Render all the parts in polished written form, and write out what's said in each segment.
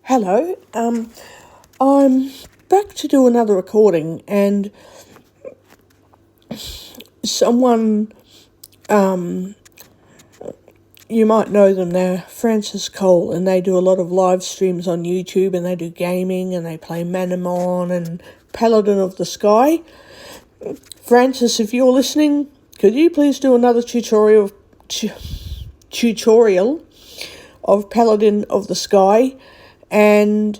Hello. I'm back to do another recording, and someone, you might know them, they're Francis Cole, and they do a lot of live streams on YouTube, and they do gaming, and they play Manamon and Paladin of the Sky. Francis, if you're listening, could you please do another tutorial of Paladin of the Sky? And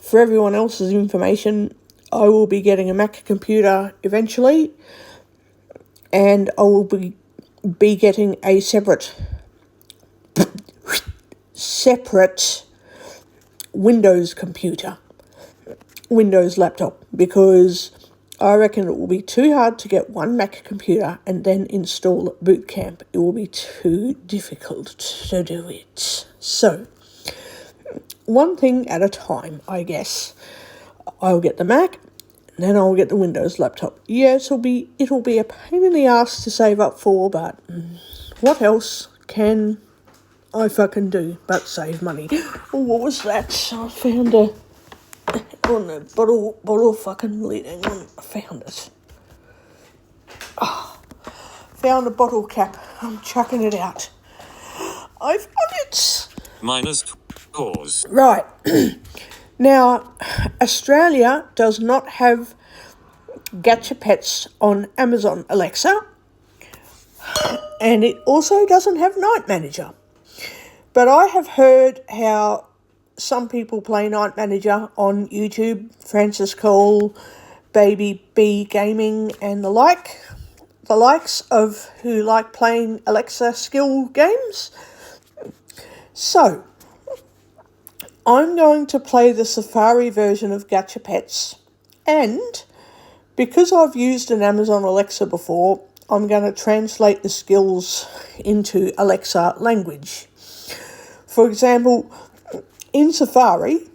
for everyone else's information, I will be getting a Mac computer eventually, and I will be getting a separate Windows computer, Windows laptop, because I reckon it will be too hard to get one Mac computer and then install Boot Camp. It will be too difficult to do it. So, one thing at a time, I guess. I'll get the Mac, then I'll get the Windows laptop. Yes, it'll be a pain in the ass to save up for, but what else can I fucking do but save money? Oh, what was that? I found a bottle fucking lid. Hang on, I found it. Found a bottle cap. I'm chucking it out. I found it. Minus pause. Right. Now, Australia does not have Gacha Pets on Amazon Alexa, and it also doesn't have Night Manager. But I have heard how some people play Night Manager on YouTube, Francis Cole, Baby B Gaming, and the likes of who like playing Alexa skill games. So, I'm going to play the Safari version of Gacha Pets, and because I've used an Amazon Alexa before, I'm going to translate the skills into Alexa language. For example, in Safari,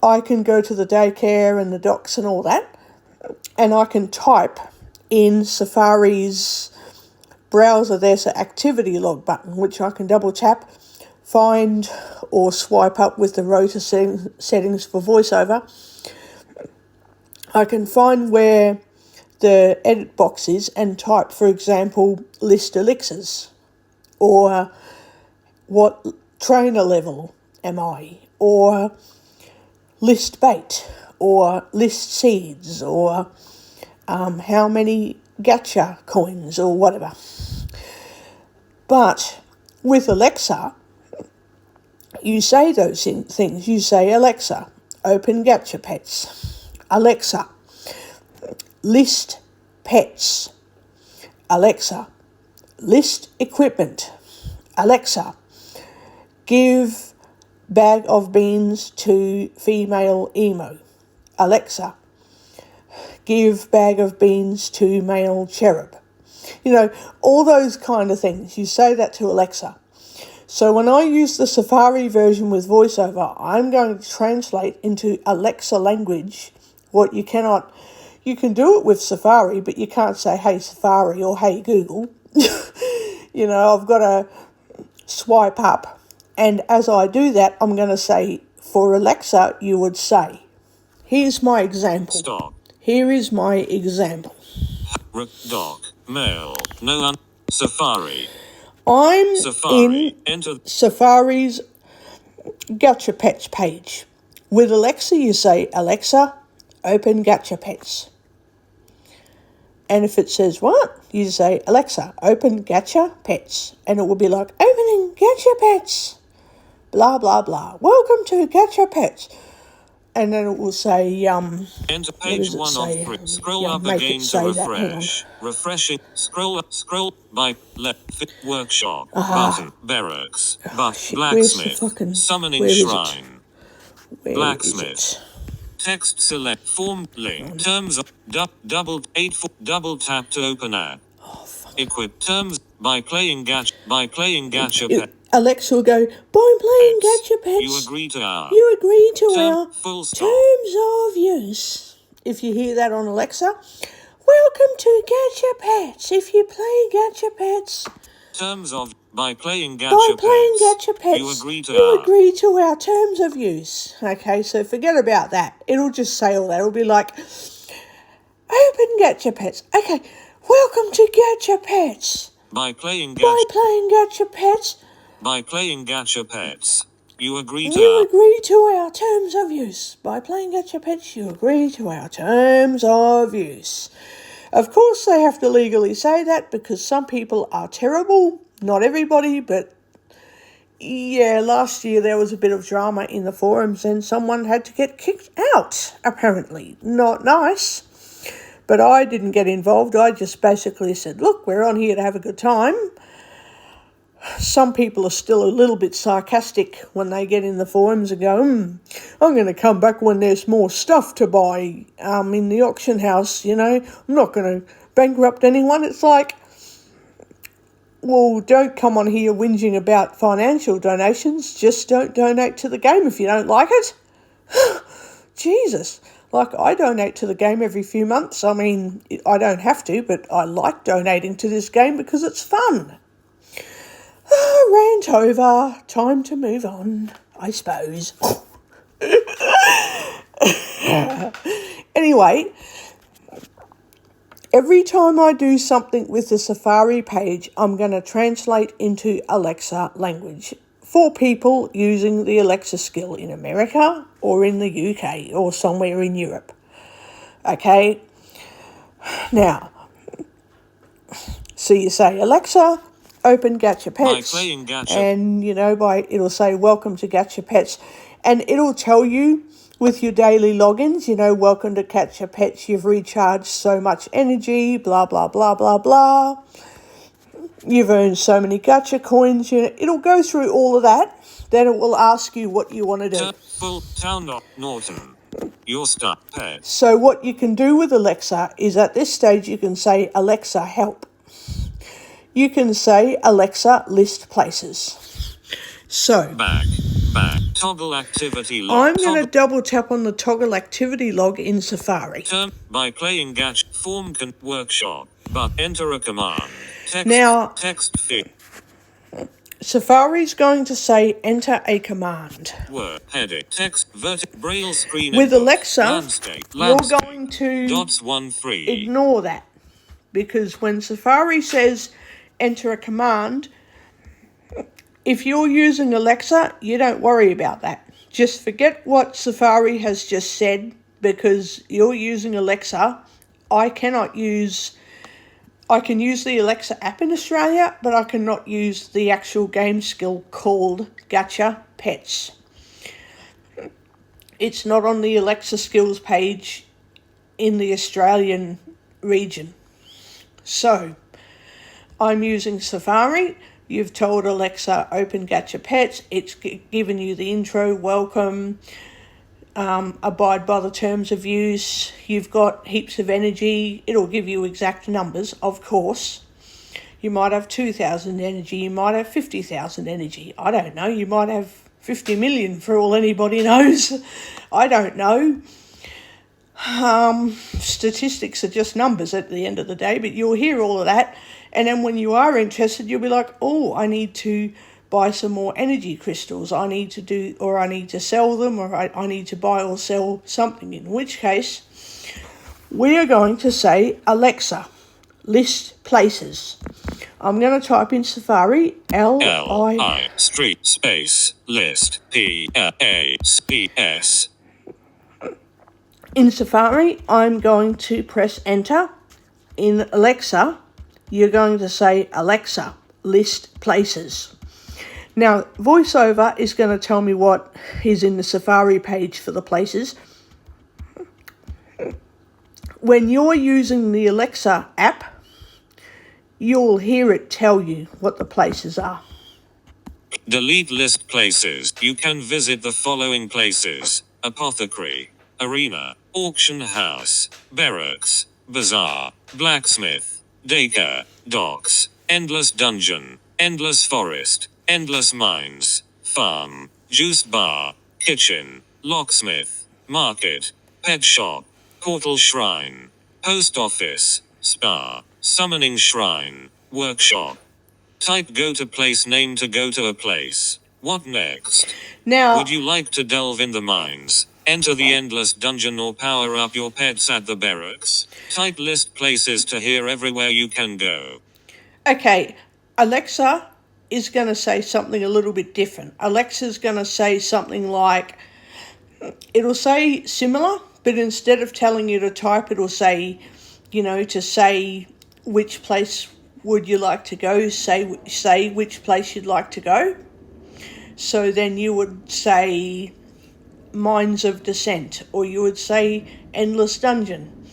I can go to the daycare and the docs and all that, and I can type in Safari's browser. There's an activity log button, which I can double tap, find or swipe up with the rotor settings for VoiceOver. I can find where the edit box is and type, for example, list elixirs, or what trainer level am I, or list bait, or list seeds, or how many gacha coins, or whatever. But with Alexa, you say those things. You say, Alexa, open Gacha Pets. Alexa, list pets. Alexa, list equipment. Alexa, give bag of beans to female emo. Alexa, give bag of beans to male cherub. You know, all those kind of things. You say that to Alexa. So when I use the Safari version with VoiceOver, I'm going to translate into Alexa language what you cannot. You can do it with Safari, but you can't say, hey Safari or hey Google. You know, I've got to swipe up. And as I do that, I'm going to say, for Alexa, you would say. Here's my example. Stop. Here is my example. Doc. Mail. No. Safari. I'm Safari. in Enter. Safari's Gacha Pets page. With Alexa, you say, Alexa, open Gacha Pets. And if it says what? You say, Alexa, open Gacha Pets. And it will be like, opening Gacha Pets. Blah, blah, blah. Welcome to Gacha Pets. And then it will say, Enter page 1 of 3. Scroll up again to refresh. Refreshing. Scroll up. Scroll by left. Workshop. Button. Barracks. Blacksmith. Summoning shrine. Blacksmith. Text select form link. Terms of double tap to open app. Equip terms by playing Gacha Pets. Alexa will go, by playing Gacha Pets, you agree to our terms of use. If you hear that on Alexa, welcome to Gacha Pets. If you play Gacha Pets, terms of By playing By Gacha playing Pets, Gacha Pets, you agree to you agree to our terms of use. Okay, so forget about that. It'll just say all that. It'll be like, open Gacha Pets. Okay, welcome to Gacha Pets. By playing Gacha Pets, By playing Gacha Pets, you agree to our terms of use. By playing Gacha Pets, you agree to our terms of use. Of course, they have to legally say that because some people are terrible. Not everybody, but yeah, last year there was a bit of drama in the forums and someone had to get kicked out, apparently. Not nice. But I didn't get involved. I just basically said, look, we're on here to have a good time. Some people are still a little bit sarcastic when they get in the forums and go, I'm going to come back when there's more stuff to buy in the auction house, you know. I'm not going to bankrupt anyone. It's like, well, don't come on here whinging about financial donations. Just don't donate to the game if you don't like it. Jesus. Like, I donate to the game every few months. I mean, I don't have to, but I like donating to this game because it's fun. Rant over. Time to move on, I suppose. Anyway, every time I do something with the Safari page, I'm going to translate into Alexa language for people using the Alexa skill in America or in the UK or somewhere in Europe. Okay? Now, so you say, Alexa, open Gacha Pets, by playing Gacha, and it'll say welcome to Gacha Pets, and it'll tell you with your daily logins, welcome to Gacha Pets, you've recharged so much energy, blah blah blah blah blah, you've earned so many Gacha coins. It'll go through all of that. Then it will ask you what you want to do. Full town of Norton. Your stuff, pet. So what you can do with Alexa is at this stage you can say, Alexa, help. You can say, Alexa, list places. So, back, toggle activity log. I'm going to double tap on the toggle activity log in Safari. By playing Gacha form workshop, but enter a command. Text fit. Safari's going to say enter a command. Word, edit, text, braille screen. With Alexa, landscape, you're going to dots 1 3. Ignore that. Because when Safari says enter a command, if you're using Alexa, you don't worry about that. Just forget what Safari has just said because you're using Alexa. I can use the Alexa app in Australia, but I cannot use the actual game skill called Gacha Pets. It's not on the Alexa skills page in the Australian region. So, I'm using Safari. You've told Alexa, open Gacha Pets. It's given you the intro, welcome, abide by the terms of use. You've got heaps of energy. It'll give you exact numbers, of course. You might have 2,000 energy. You might have 50,000 energy. I don't know. You might have 50 million for all anybody knows. I don't know. Statistics are just numbers at the end of the day, but you'll hear all of that. And then when you are interested, you'll be like, oh, I need to buy some more energy crystals. I need to sell them, or I need to buy or sell something, in which case we are going to say, Alexa, list places. I'm going to type in Safari, L-I street space list P-A-S-P-S. In Safari, I'm going to press enter. In Alexa, you're going to say, Alexa, list places. Now, VoiceOver is going to tell me what is in the Safari page for the places. When you're using the Alexa app, you'll hear it tell you what the places are. Delete list places. You can visit the following places: apothecary, arena, auction house, barracks, bazaar, blacksmith, daycare, docks, endless dungeon, endless forest, endless mines, farm, juice bar, kitchen, locksmith, market, pet shop, portal shrine, post office, spa, summoning shrine, workshop. Type go to place name to go to a place. What next? Now, would you like to delve in the mines? Enter the endless dungeon or power up your pets at the barracks? Type list places to hear everywhere you can go. Okay, Alexa is going to say something a little bit different. Alexa's going to say something like, it'll say similar, but instead of telling you to type, it'll say, to say which place would you like to go, say which place you'd like to go. So then you would say Mines of Descent, or you would say Endless Dungeon.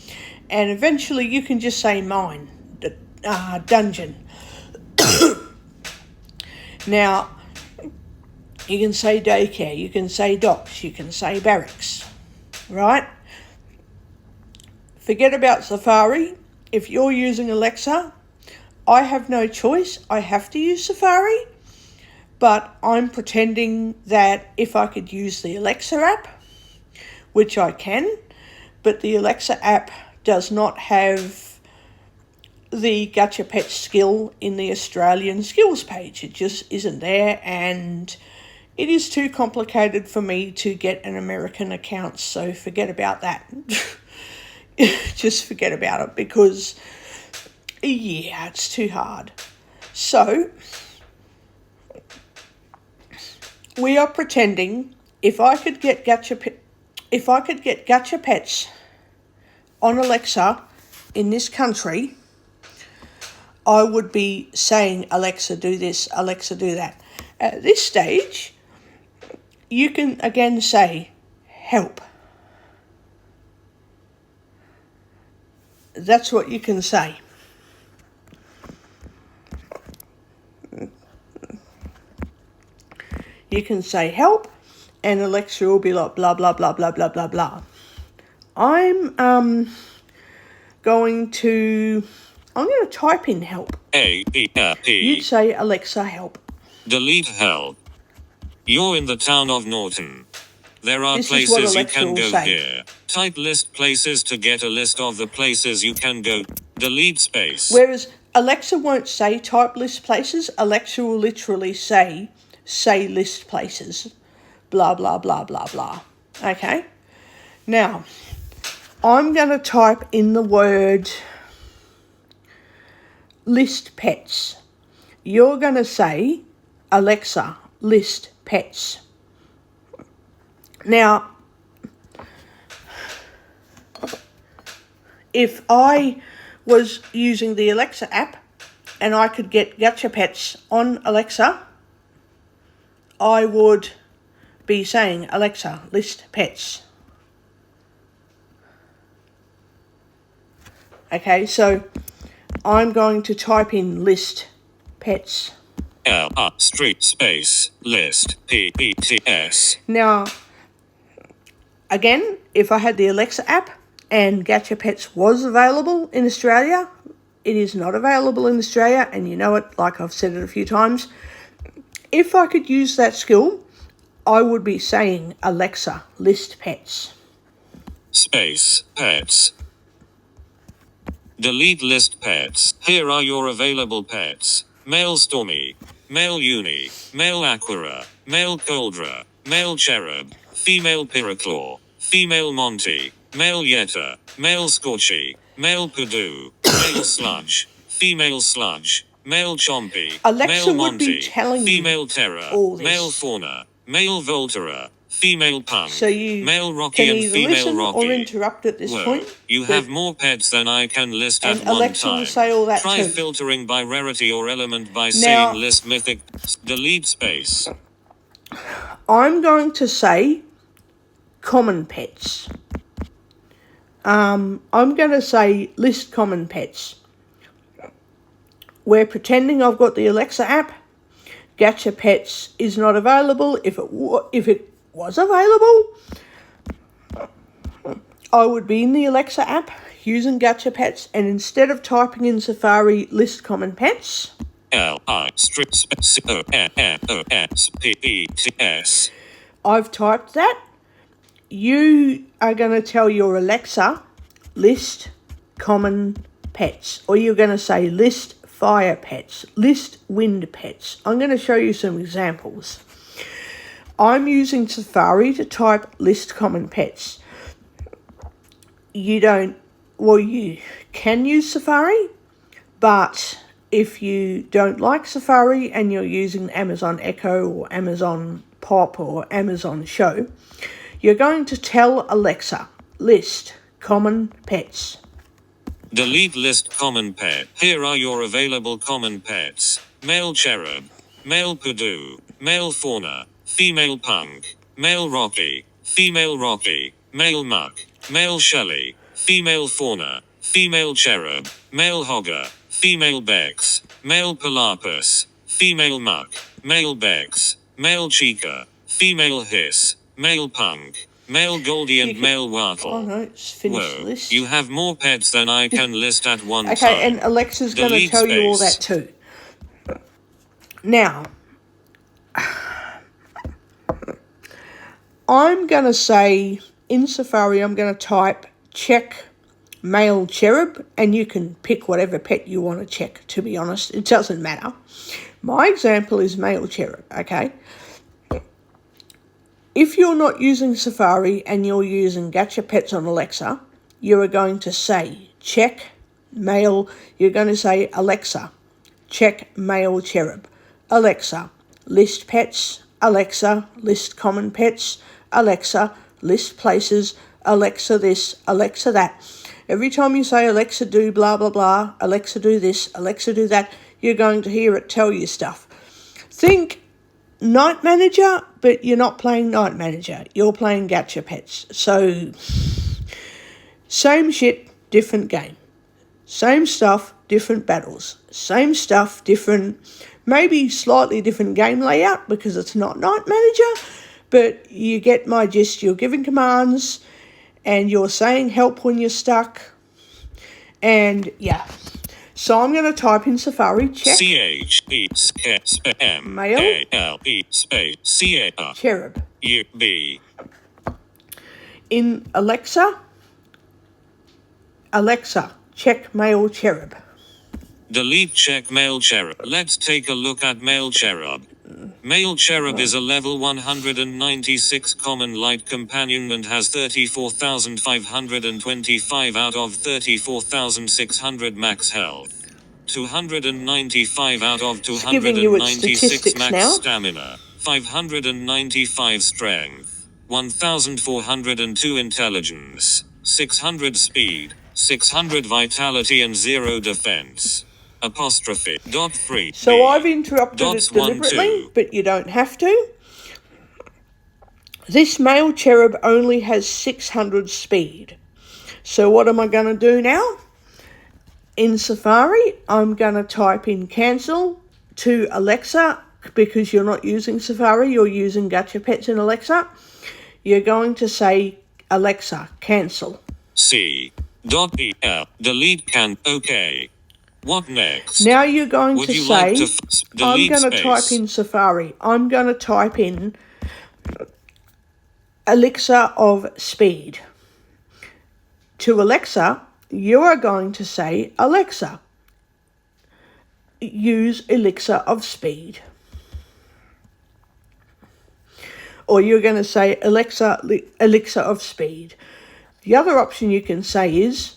And eventually you can just say dungeon. Now, you can say daycare, you can say docks, you can say barracks, right? Forget about Safari. If you're using Alexa, I have no choice. I have to use Safari, but I'm pretending that if I could use the Alexa app, which I can, but the Alexa app does not have the Gacha Pets skill in the Australian skills page. It just isn't there, and it is too complicated for me to get an American account, so forget about that. Just forget about it, because, yeah, it's too hard. So, we are pretending if I could get Gacha Pets on Alexa in this country, I would be saying, Alexa, do this, Alexa, do that. At this stage, you can again say, help. That's what you can say. You can say help, and Alexa will be like, blah, blah, blah, blah, blah, blah, blah. I'm going to type in help. You'd say, Alexa, help. Delete help. You're in the town of Norton. There are places you can go here. Type list places to get a list of the places you can go. Delete space. Whereas Alexa won't say type list places. Alexa will literally say list places. Blah, blah, blah, blah, blah. Okay? Now, I'm going to type in the word list pets. You're going to say, Alexa, list pets. Now, if I was using the Alexa app and I could get Gacha Pets on Alexa, I would be saying, Alexa, list pets. Okay, so I'm going to type in list pets. Street space list PETS. Now, again, if I had the Alexa app and Gacha Pets was available in Australia, it is not available in Australia, and you know it, like I've said it a few times. If I could use that skill, I would be saying, Alexa, list pets. Space pets. Delete list pets. Here are your available pets. Male Stormy. Male Uni. Male Aquara. Male Coldra. Male Cherub. Female Piraclaw. Female Monty. Male Yetta. Male Scorchy. Male Purdue. Male Sludge. Female Sludge. Male Chompy. Alexa male would Monty. be telling Female you Terror. all this. Male Fauna. Male Voltera. Female Punk. So you male Rocky can and either female listen Rocky. or interrupt at this point. You have more pets than I can list at and one Alexa time. will say all that Try too. filtering by rarity or element by Now, saying list mythic. Delete space. I'm going to say common pets. I'm going to say list common pets. We're pretending I've got the Alexa app. Gacha Pets is not available. If it was available, I would be in the Alexa app using Gacha Pets, and instead of typing in Safari list common pets, LISTPETS. I've typed that. You are going to tell your Alexa list common pets, or you're going to say list fire pets, list wind pets. I'm going to show you some examples. I'm using Safari to type list common pets. You can use Safari, but if you don't like Safari and you're using Amazon Echo or Amazon Pop or Amazon Show, you're going to tell Alexa, list common pets. Delete list common pet. Here are your available common pets. Male cherub, male pudu, male fauna, female punk, male rocky, male muck, male shelly, female fauna, female cherub, male hogger, female bex, male palapus, female muck, male bex, male chica, female hiss, male punk, male goldie and male wattle. Oh no, it's finished the list. You have more pets than I can list at one time. Okay, and Alexa's going to tell you all that too. Now, I'm going to say, in Safari, I'm going to type check male cherub, and you can pick whatever pet you want to check, to be honest. It doesn't matter. My example is male cherub, okay? If you're not using Safari and you're using Gacha Pets on Alexa, you are going to say check male, you're going to say Alexa, check male cherub. Alexa, list pets. Alexa, list common pets. Alexa, list places. Alexa this, Alexa that. Every time you say Alexa do blah blah blah, Alexa do this, Alexa do that, you're going to hear it tell you stuff. Think Night Manager, but you're not playing Night Manager. You're playing Gacha Pets. So, same shit, different game. Same stuff, different battles. Same stuff, different, maybe slightly different game layout because it's not Night Manager, but you get my gist. You're giving commands and you're saying help when you're stuck. And yeah. So I'm going to type in Safari, check male cherub. In Alexa, check male cherub. Delete check male cherub. Let's take a look at male cherub. Male cherub is a level 196 common light companion and has 34,525 out of 34,600 max health. 295 out of 296 max stamina. 595 strength. 1,402 intelligence. 600 speed. 600 vitality and 0 defense. Apostrophe. .3. So I've interrupted it deliberately, but you don't have to. This male cherub only has 600 speed. So what am I going to do now? In Safari, I'm going to type in cancel to Alexa, because you're not using Safari, you're using Gacha Pets in Alexa. You're going to say, Alexa, cancel. C.el. Delete can. Okay. What next? Now you're going to say, I'm going to type in Safari. I'm going to type in elixir of speed. To Alexa, you are going to say, Alexa, use elixir of speed. Or you're going to say, Alexa, elixir of speed. The other option you can say is,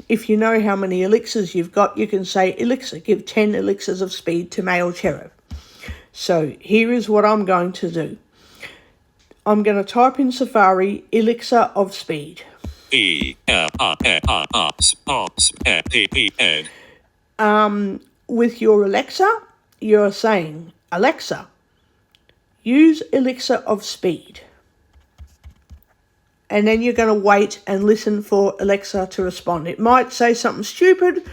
if you know how many elixirs you've got, you can say, elixir, give 10 elixirs of speed to male cherub. So here is what I'm going to do. I'm going to type in Safari, elixir of speed. With your Alexa, you're saying, Alexa, use elixir of speed. And then you're going to wait and listen for Alexa to respond. It might say something stupid,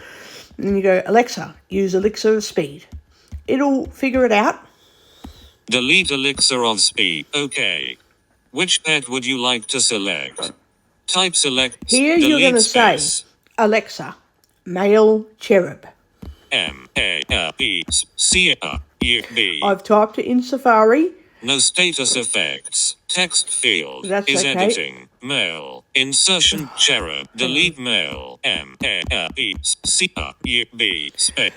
and you go, Alexa, use elixir of speed. It'll figure it out. Delete elixir of speed. Okay. Which pet would you like to select? Type select. Here you're going to say, Alexa, male cherub. M-A-L-E-C-A-U-B. I've typed it in Safari. No status effects. Text field That's is okay. editing. Male. Insertion cherub. Delete male. M-A-L-E-C-U-B.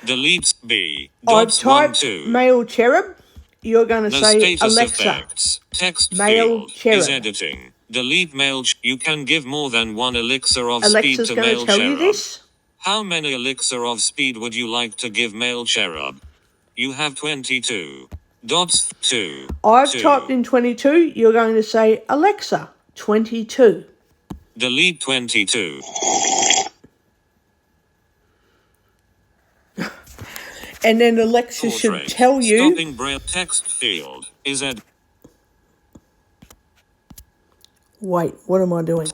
Delete B. I've Dots 1 typed 2. male cherub. You're going to No say status Alexa, effects. Text male field cherub. is editing. Delete male. You can give more than one elixir of Alexa's speed to going to male tell cherub. you this. How many elixir of speed would you like to give male cherub? You have 22. Dots 2. I've 2. typed in 22. You're going to say Alexa, 22. Delete 22. And then Alexa should tell you. Stopping braille text field is ed. Wait, what am I doing?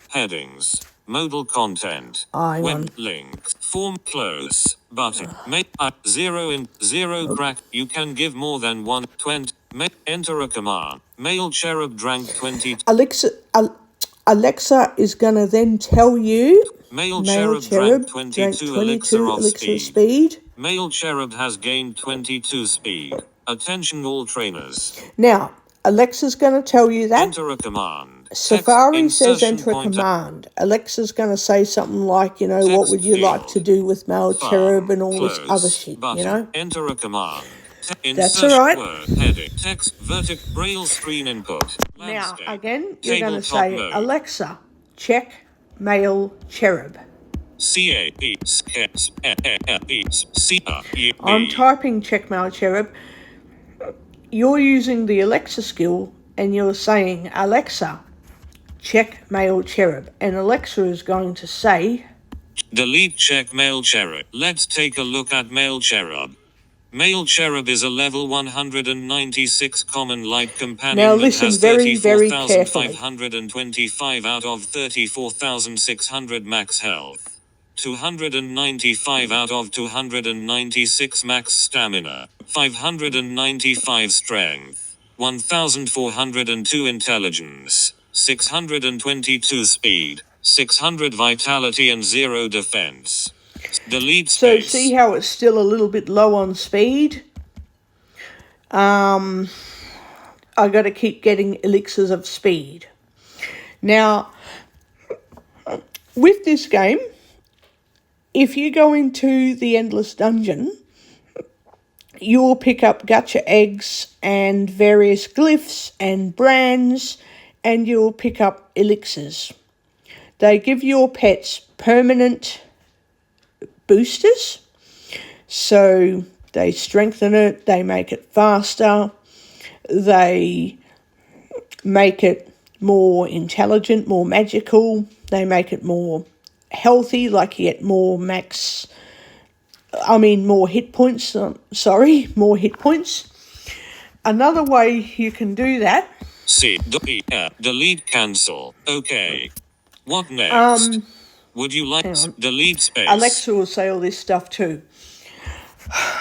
Headings. Modal content. Web link. Form close. Button. Make 0 in 0 crack. You can give more than 1. 20. Enter a command. Male cherub drank 20. Alexa is going to then tell you. Male cherub drank 22 elixir of speed. Male cherub has gained 22 speed. Attention all trainers. Now, Alexa's going to tell you that. Enter a command. Safari says enter a command. Alexa's going to say something like, you know, what would you like to do with male cherub and all this other shit, you know? Enter a command. That's all right. Word, heading, text, vertic, braille screen input. Now, again, you're going to say, Alexa, check male cherub. I'm typing check male cherub. You're using the Alexa skill and you're saying, Alexa, check male cherub. And Alexa is going to say, delete check male cherub. Let's take a look at male cherub. Male cherub is a level 196 common light companion now listen that has very, very carefully. 34,525 out of 34,600 max health. 295 out of 296 max stamina. 595 strength. 1,402 intelligence. 622 speed. 600 vitality and 0 defense. Delete space. So see how it's still a little bit low on speed? I got to keep getting elixirs of speed. Now, with this game, if you go into the Endless Dungeon, you will pick up gacha eggs and various glyphs and brands, and you'll pick up elixirs. They give your pets permanent boosters, so they strengthen it, they make it faster, they make it more intelligent, more magical, they make it more healthy, like you get more more hit points, more hit points. Another way you can do that. Delete cancel. Okay. What next? Would you like delete space? Alexa will say all this stuff too.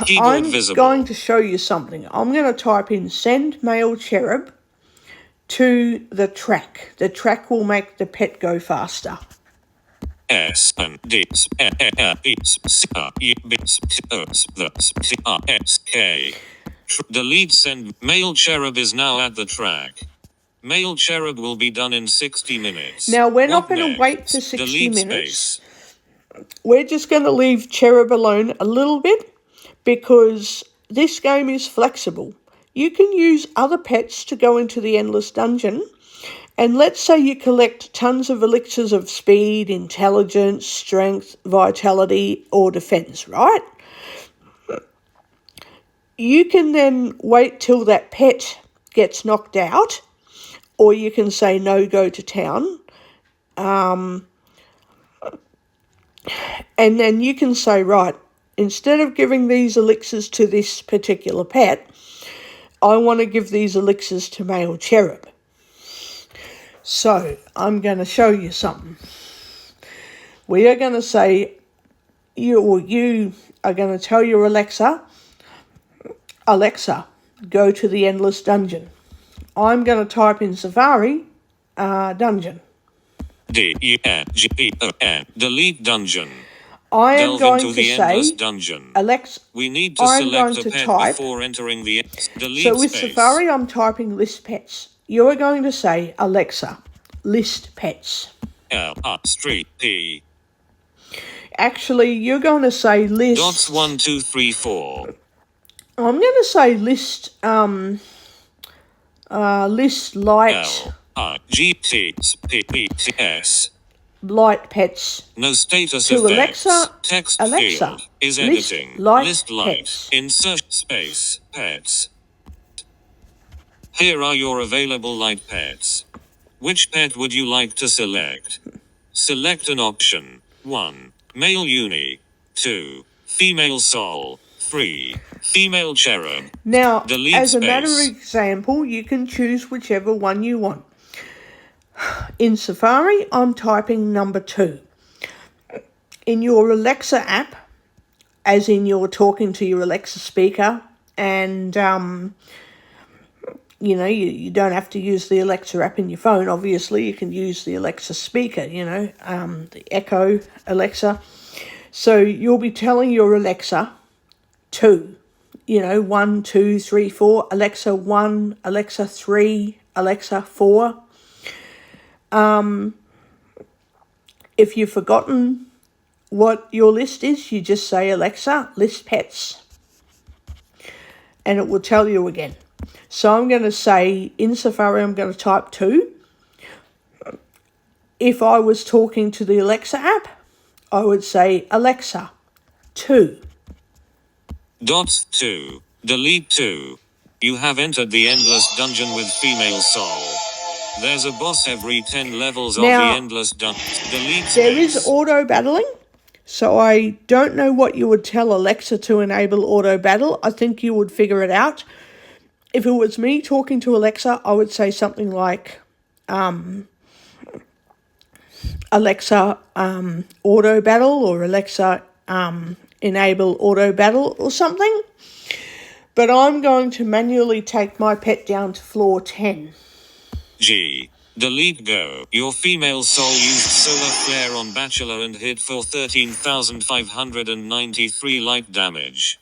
Keyboard I'm visible. going to show you something. I'm going to type in send male cherub to the track. The track will make the pet go faster. Delete send. Male cherub is now at the track. Male cherub will be done in 60 minutes. Now, we're not going to wait for 60 minutes. We're just going to leave cherub alone a little bit because this game is flexible. You can use other pets to go into the Endless Dungeon. And let's say you collect tons of elixirs of speed, intelligence, strength, vitality, or defense, right? You can then wait till that pet gets knocked out, or you can say no, go to town. And then you can say, right, instead of giving these elixirs to this particular pet, I want to give these elixirs to male cherub. So, I'm going to show you something. We are going to say, you are going to tell your Alexa, go to the Endless Dungeon. I'm going to type in Safari, dungeon. Delete dungeon. I am going to say, dungeon. Alexa, we need to select a pet before entering the delete so with space. Safari, I'm typing list pets. you're going to say, Alexa, list pets. Street P. Actually, you're going to say list. Dots 1, 2, 3, 4. I'm going to say list. List light. L-I-G-T-P-T-S. Light pets. No status To effects. Alexa. Text Alexa, field is list editing. light List light. pets. Insert space. Pets. Here are your available light pets. Which pet would you like to select? Select an option. 1. Male uni. 2. Female soul. 3. Female cherub. Now, Delete as a space. matter of example, you can choose whichever one you want. In Safari, I'm typing number 2. In your Alexa app, as in you're talking to your Alexa speaker, and you don't have to use the Alexa app in your phone. Obviously, you can use the Alexa speaker, the Echo Alexa. So you'll be telling your Alexa 2, 1, 2, 3, 4, Alexa 1, Alexa 3, Alexa 4. If you've forgotten what your list is, you just say, Alexa, list pets, and it will tell you again. So I'm going to say, in Safari, I'm going to type 2. If I was talking to the Alexa app, I would say, Alexa, 2. Dot 2. Delete 2. You have entered the endless dungeon with female soul. There's a boss every 10 levels of the endless dungeon. Delete space. There is auto battling, so I don't know what you would tell Alexa to enable auto battle. I think you would figure it out. If it was me talking to Alexa, I would say something like, Alexa, auto battle, or Alexa, enable auto battle, or something. But I'm going to manually take my pet down to floor 10. G. Delete go. Your female soul used solar flare on Bachelor and hit for 13,593 light damage.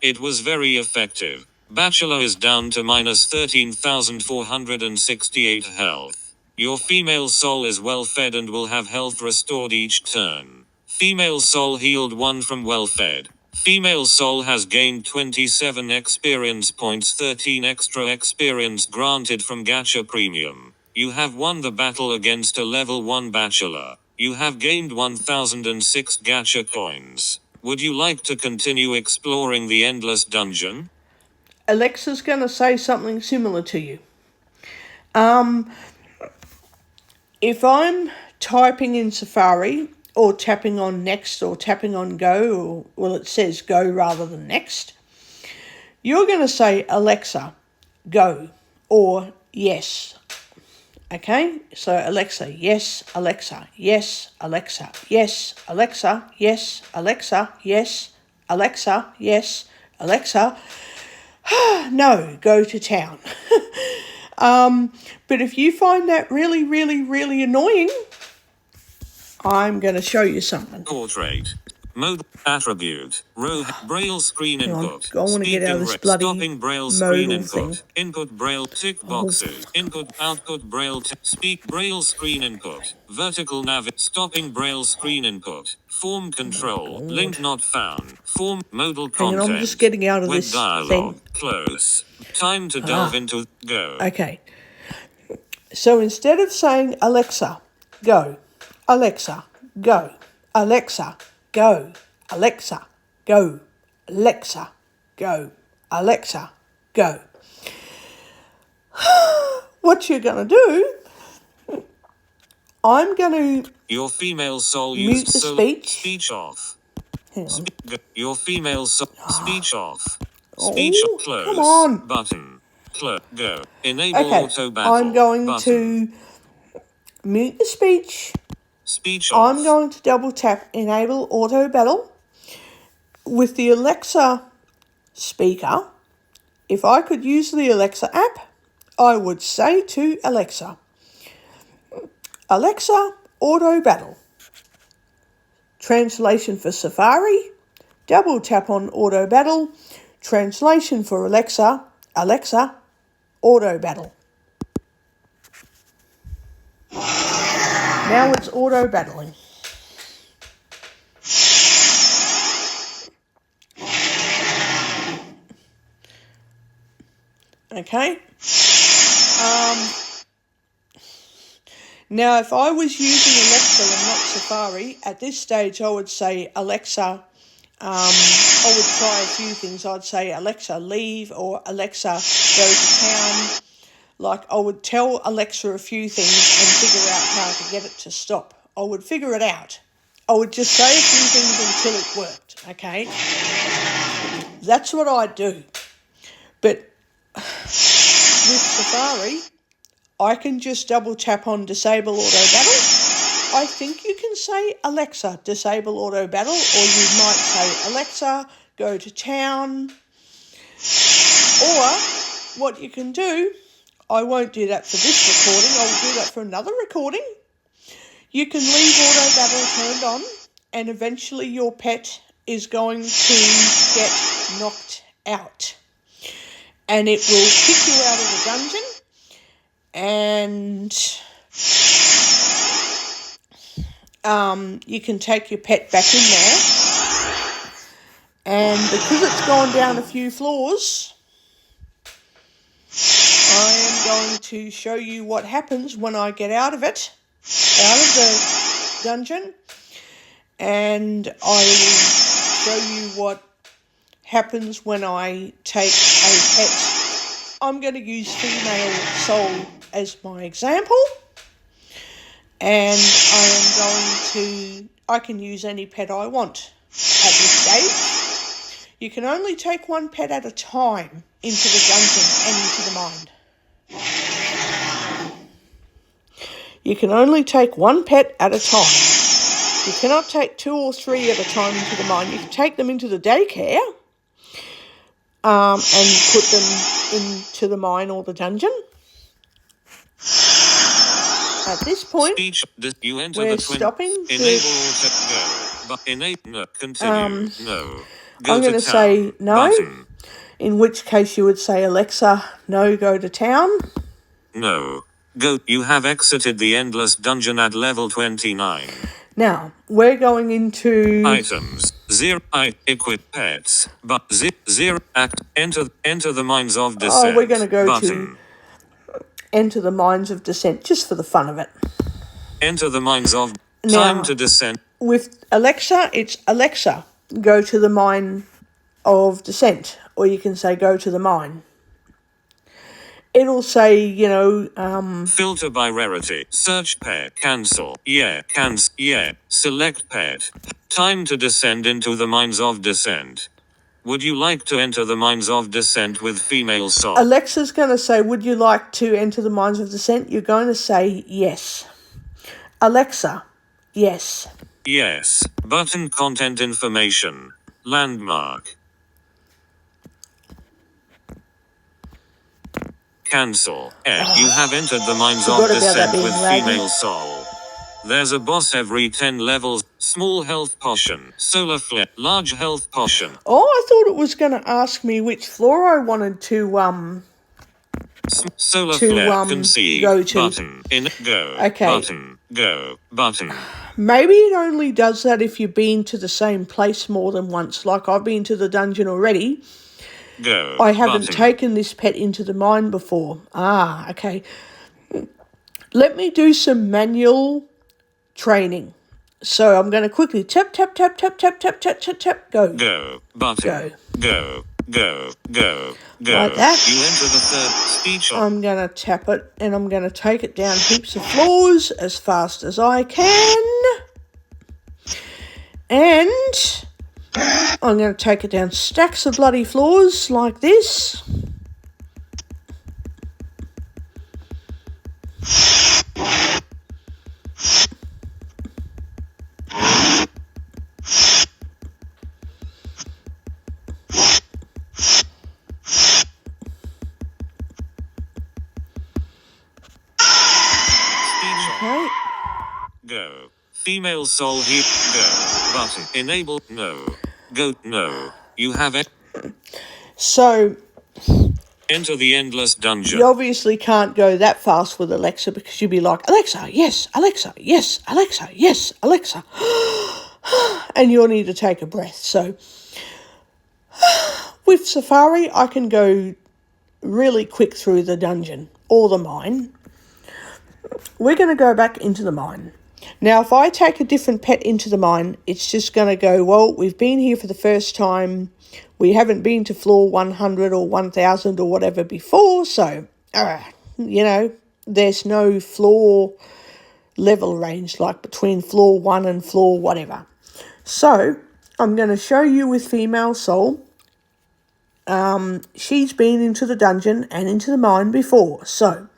It was very effective. Bachelor is down to minus 13,468 health. Your female soul is well fed and will have health restored each turn. Female soul healed 1 from well fed. Female soul has gained 27 experience points, 13 extra experience granted from Gacha Premium. You have won the battle against a level 1 bachelor. You have gained 1006 Gacha coins. Would you like to continue exploring the endless dungeon? Alexa's going to say something similar to you. If I'm typing in Safari, or tapping on next, or tapping on go, or, it says go rather than next, you're going to say, Alexa, go, or yes. Okay, so Alexa, yes, Alexa, yes, Alexa, yes, Alexa, yes, Alexa, yes, Alexa, yes, Alexa, no, go to town. But if you find that really, really, really annoying, I'm going to show you something. Portrait. Mode. Attribute. Row. Braille screen input. I want to get out of this bloody stopping Braille screen modal input. thing. Input Braille tick boxes. Input output Braille speak Braille screen input. Vertical nav. Stopping Braille screen input. Form control. Link not found. Form modal content. I'm just getting out of with this dialogue. thing. Close. Time to delve into go. Okay. So instead of saying Alexa, go, Alexa, go, Alexa, go, Alexa, go, Alexa, go, Alexa, go. What you're going to do, I'm going to your female soul mute the speech off. Hang on. Your female speech off. Speech close. Come on. Button. Go. Enable auto battle. I'm going button. to mute the speech. Speech off. I'm going to double tap enable auto battle. With the Alexa speaker, if I could use the Alexa app, I would say to Alexa, Alexa, auto battle. Translation for Safari, double tap on auto battle. Translation for Alexa, Alexa, auto battle. Now it's auto battling. Okay. Now, if I was using Alexa and not Safari, at this stage I would say, Alexa, I would try a few things. I'd say, Alexa, leave, or Alexa, go to town. Like, I would tell Alexa a few things and figure out how to get it to stop. I would figure it out. I would just say a few things until it worked, okay? That's what I'd do. But with Safari, I can just double tap on disable auto battle. I think you can say, Alexa, disable auto battle, or you might say, Alexa, go to town. Or what you can do, I won't do that for this recording, I'll do that for another recording. You can leave auto battle turned on, and eventually your pet is going to get knocked out. And it will kick you out of the dungeon, and you can take your pet back in there. And because it's gone down a few floors, I am going to show you what happens when I get out of it, out of the dungeon, and I will show you what happens when I take a pet. I'm going to use female soul as my example, and I can use any pet I want at this stage. You can only take one pet at a time into the dungeon and into the mine. You can only take one pet at a time. You cannot take 2 or 3 at a time into the mine. You can take them into the daycare and put them into the mine or the dungeon. At this point, we're stopping. I'm going to say no, in which case you would say, Alexa, no, go to town. No. Go. You have exited the endless dungeon at level 29. Now, we're going into... Items. 0. Equip pets. But 0. Act. Enter the Mines of Descent. Oh, we're going to go button. to enter the Mines of Descent, just for the fun of it. Enter the Mines of... Time to descent. With Alexa, it's Alexa, go to the Mine of Descent. Or you can say, go to the mine. It'll say, filter by rarity. Search pet. Cancel. Yeah. Cancel. Yeah. Select pet. Time to descend into the Mines of Descent. Would you like to enter the Mines of Descent with female soul? Alexa's going to say, would you like to enter the Mines of Descent? You're going to say yes. Alexa, yes. Yes. Button content information. Landmark. Cancel. You have entered the Mines of Descent with female soul. There's a boss every 10 levels. Small health potion. Solar flare. Large health potion. Oh, I thought it was going to ask me which floor I wanted to solar flare. Concede. Go to. Button. In. Go. Okay. Button. Go. Button. Maybe it only does that if you've been to the same place more than once. Like I've been to the dungeon already. Go. I haven't taken this pet into the mine before. Ah, okay. Let me do some manual training. So I'm going to quickly tap, tap, tap, tap, tap, tap, tap, tap, tap, go. Go. Button. Go. Go. Go. Go. Go. Like that. You enter the third speech. I'm going to tap it and I'm going to take it down heaps of floors as fast as I can. And I'm going to take it down stacks of bloody floors like this. Okay. Go. Female soul heat. Go. Button. Enable. No. Go. No. You have it. So, Enter the endless dungeon. You obviously can't go that fast with Alexa because you'd be like, Alexa, yes, Alexa, yes, Alexa, yes, Alexa. And you'll need to take a breath. So with Safari, I can go really quick through the dungeon or the mine. We're going to go back into the mine. Now, if I take a different pet into the mine, it's just going to go, well, we've been here for the first time. We haven't been to floor 100 or 1000 or whatever before. So, there's no floor level range like between floor 1 and floor whatever. So, I'm going to show you with Female Soul. She's been into the dungeon and into the mine before. So,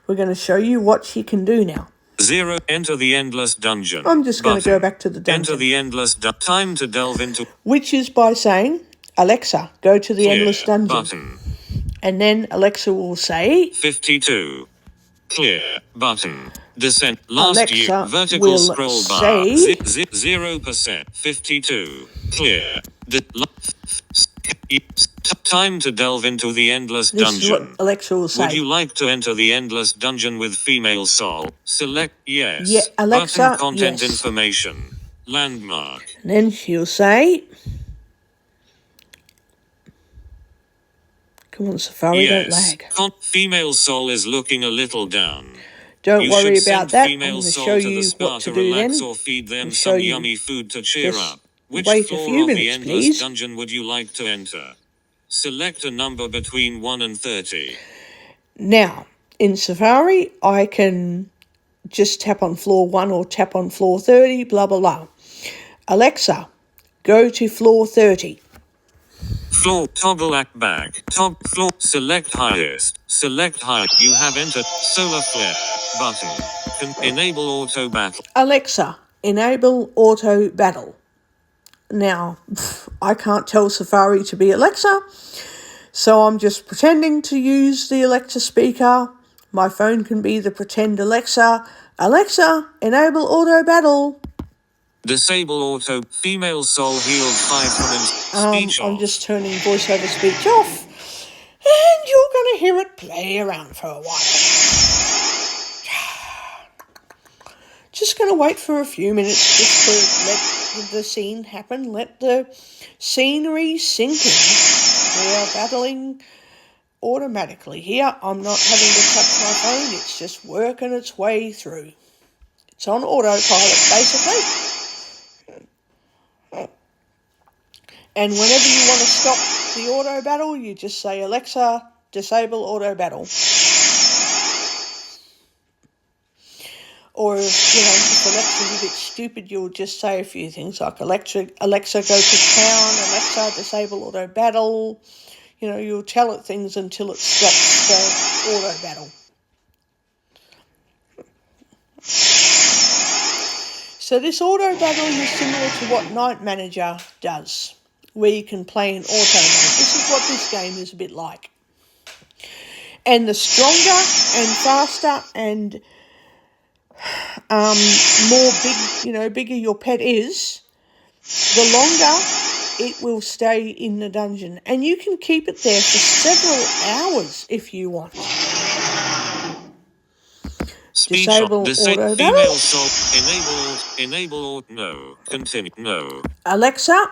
we're going to show you what she can do now. 0. Enter the endless dungeon. I'm just going to go back to the dungeon. Enter the endless time to delve into. Which is by saying, Alexa, go to the endless dungeon. Button. And then Alexa will say 52. Clear button. Descent. Last Alexa year. Vertical will scroll bar. say 0%. 52. Clear. Time to delve into the endless this dungeon. is what Alexa will say. Would you like to enter the endless dungeon with Female Soul? Select yes. Yeah, Alexa, button content yes. information. Landmark. And then she'll say, come on, Safari, don't lag. Female Soul is looking a little down. Don't worry about that. I'm Female going to Soul show to the you spa what to to do relax then. or feed them I'll some show you. yummy food to cheer Just up. Which wait a floor few of the minutes, endless please. dungeon would you like to enter? Select a number between 1 and 30. Now, in Safari, I can just tap on floor 1 or tap on floor 30, blah, blah, blah. Alexa, go to floor 30. Floor, toggle act back. Floor, select highest. Select high. You have entered solar flare button. Enable auto battle. Alexa, enable auto battle. Now, I can't tell Safari to be Alexa, so I'm just pretending to use the Alexa speaker. My phone can be the pretend Alexa. Alexa, enable auto battle. Disable auto. Female Soul healed 5 from speech I'm off. just turning voiceover speech off, and you're going to hear it play around for a while. Just going to wait for a few minutes just to let the scene happen, let the scenery sink in. We are battling automatically here. I'm not having to touch my phone, it's just working its way through. It's on autopilot, basically. And whenever you want to stop the auto battle, you just say, Alexa, disable auto battle. Or, if Alexa's a bit stupid, you'll just say a few things like, Alexa, go to town, Alexa, disable auto battle. You'll tell it things until it stops the auto battle. So this auto battling is similar to what Night Manager does, where you can play in auto mode. This is what this game is a bit like. And the stronger and faster and bigger your pet is, the longer it will stay in the dungeon. And you can keep it there for several hours if you want. Disable auto battle. Enable no. Continue. No. Alexa,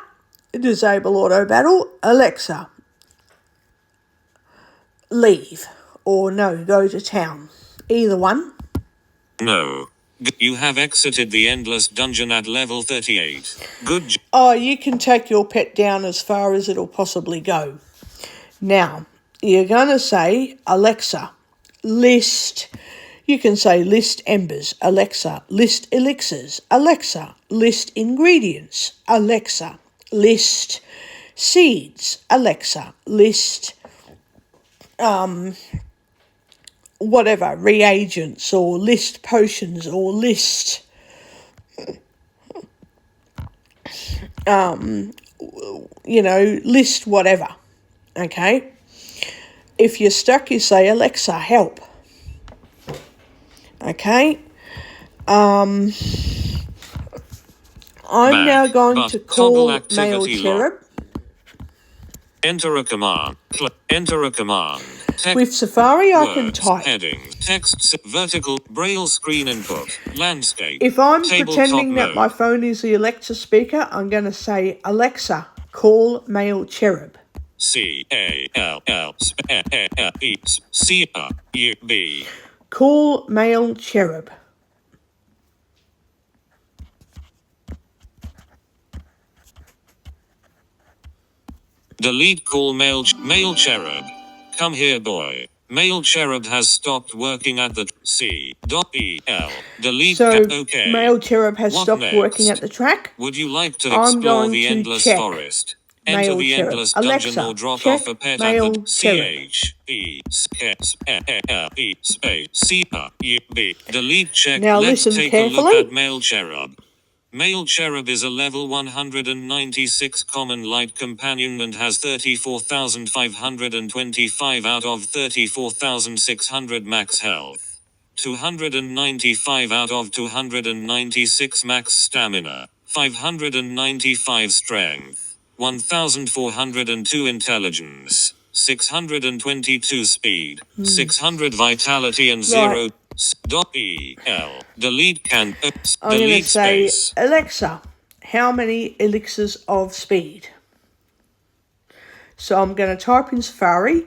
disable auto battle. Alexa, leave. Or no, go to town. Either one. No. You have exited the endless dungeon at level 38. Good job. Oh, you can take your pet down as far as it'll possibly go. Now, you're going to say, Alexa, list. You can say list embers. Alexa, list elixirs. Alexa, list ingredients. Alexa, list seeds. Alexa, list whatever, reagents, or list potions, or list list whatever. Okay? If you're stuck, you say, Alexa, help. Okay? I'm now going to call Male Cherub. Enter a command. Enter a command. With Safari, I can Words, type. heading, text, vertical, braille screen input, landscape. If I'm tabletop pretending that my mode. phone is the Alexa speaker, I'm going to say, Alexa, call male cherub. C-A-L-L-C-A-E-C-U-B. Call male cherub. Delete call male cherub. Come here, boy. Male cherub has stopped working at the C.E.L. Delete. So, okay. male cherub has What stopped next? working at the track. Would you like to I'm explore going the to endless check forest? Enter male the cherub. endless dungeon or Alexa, drop check off a pet at male the cherub. C-H-E-S-E space C-U-B. Delete check. Now Let's listen take carefully. a look at male cherub. Male cherub is a level 196 common light companion and has 34,525 out of 34,600 max health. 295 out of 296 max stamina. 595 strength. 1,402 intelligence. 622 speed. 600 vitality and 0. E-L. Delete can. I'm going to say, space. Alexa, how many elixirs of speed? So I'm going to type in Safari,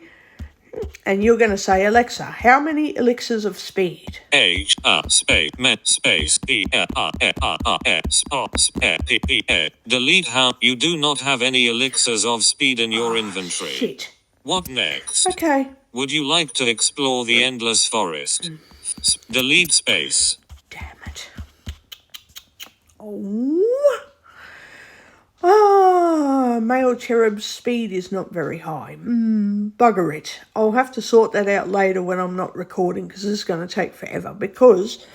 and you're going to say, Alexa, how many elixirs of speed? H space met space E S P E. Delete how you do not have any elixirs of speed in your inventory. Shit. What next? Okay. Would you like to explore the endless forest? Delete space. Damn it. Oh. Male cherub's speed is not very high. Bugger it. I'll have to sort that out later when I'm not recording, because this is going to take forever, because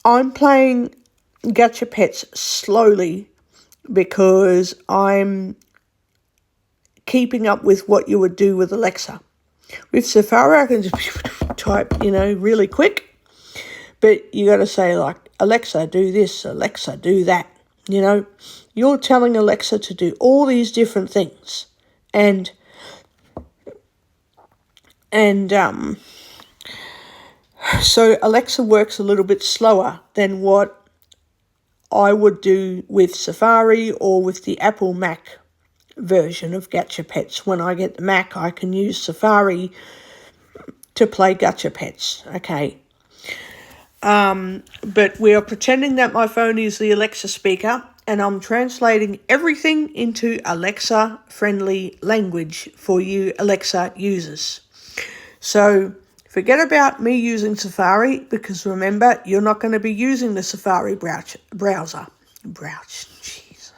I'm playing Gacha Pets slowly because I'm keeping up with what you would do with Alexa. With Safari, I can just type, really quick. But you got to say, like, Alexa, do this, Alexa, do that. You're telling Alexa to do all these different things. And so Alexa works a little bit slower than what I would do with Safari or with the Apple Mac version of Gacha Pets. When I get the Mac, I can use Safari to play Gacha Pets, okay? But we are pretending that my phone is the Alexa speaker, and I'm translating everything into Alexa-friendly language for you Alexa users. So forget about me using Safari, because remember, you're not going to be using the Safari browser. Jeez.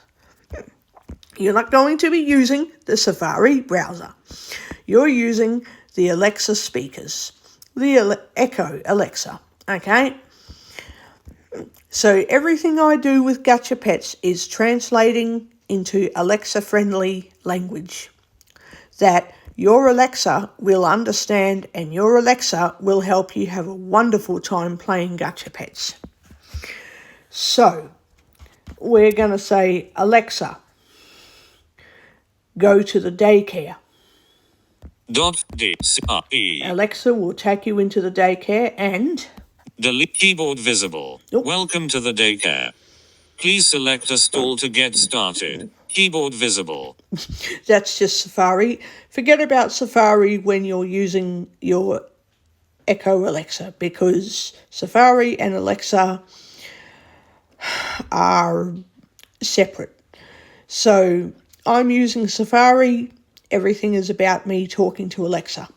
You're not going to be using the Safari browser. You're using the Alexa speakers, the Echo Alexa, okay? So everything I do with Gacha Pets is translating into Alexa-friendly language that your Alexa will understand, and your Alexa will help you have a wonderful time playing Gacha Pets. So we're going to say, Alexa, go to the daycare. Alexa will take you into the daycare and... Delete keyboard visible. Nope. Welcome to the daycare. Please select a stall to get started. Keyboard visible. That's just Safari. Forget about Safari when you're using your Echo Alexa, because Safari and Alexa are separate. So I'm using Safari. Everything is about me talking to Alexa,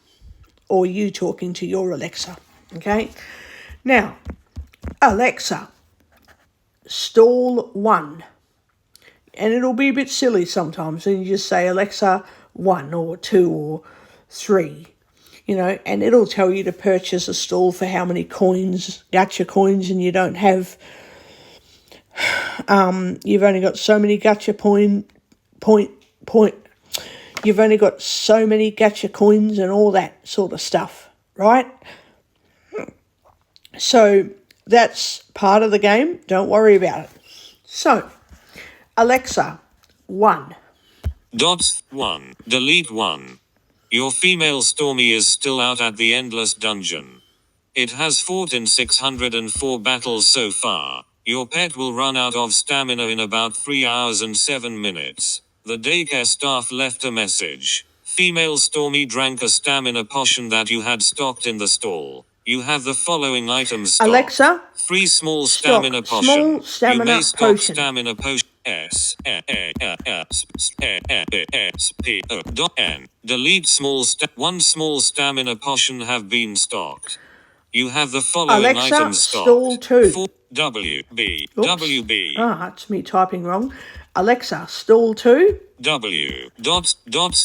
or you talking to your Alexa, okay? Now, Alexa, stall 1. And it'll be a bit silly sometimes, and you just say, Alexa, 1 or 2 or 3, and it'll tell you to purchase a stall for how many coins, gacha coins, and you don't have, you've only got so many gacha you've only got so many gacha coins and all that sort of stuff, right? So that's part of the game. Don't worry about it. So, Alexa, 1. Dots 1. Delete 1. Your female Stormy is still out at the Endless Dungeon. It has fought in 604 battles so far. Your pet will run out of stamina in about 3 hours and 7 minutes. The daycare staff left a message. Female Stormy drank a stamina potion that you had stocked in the stall. You have the following items stocked. Alexa, 3 small stock stamina small potion. stamina You may stock potion. stamina potion. N. Delete one small stamina potion have been stocked. You have the following Alexa, items stall stocked. 2. 4 WB. Oops. WB. That's me typing wrong. Alexa, stall 2. W. Dots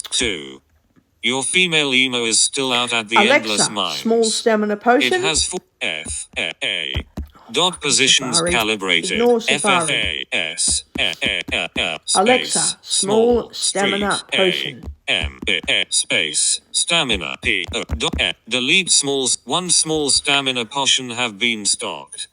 2. Your female emo is still out at the Alexa, Endless Mines. small stamina potion. It has 4 F A. Dot positions Safari. calibrated. Ignore Safari. FFAS. Alexa, small stamina potion. Space stamina P. Delete one small stamina potion have been stocked.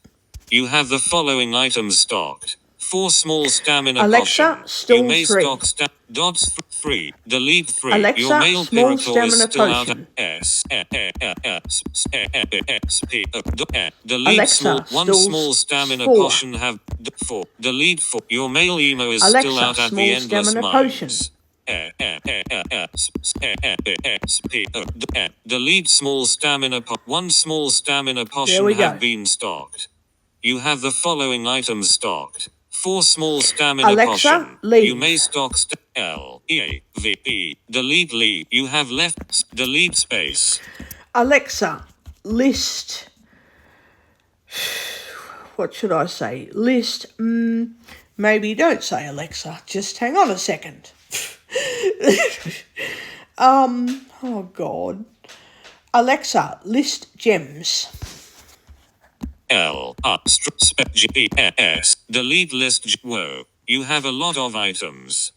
You have the following items stocked. 4 small stamina Alexa, potion. stall You may 3. stock dots 3. Delete 3. Alexa, Your male small Pyrrhicor is stamina still potion. out. Delete Alexa, one small stamina 4. potion have 4. Delete 4. Your male emo is Alexa, still out at small the Endless stamina Mines. potion. Delete small stamina one small stamina There potion we have go. been stocked. You have the following items stocked. 4 small stamina Alexa, potion. leave. You may stock L E V E. Delete leave. You have left delete space. Alexa, list. What should I say? List. Maybe don't say Alexa. Just hang on a second. Oh God. Alexa, list gems. L G S. Delete list. Whoa. You have a lot of items.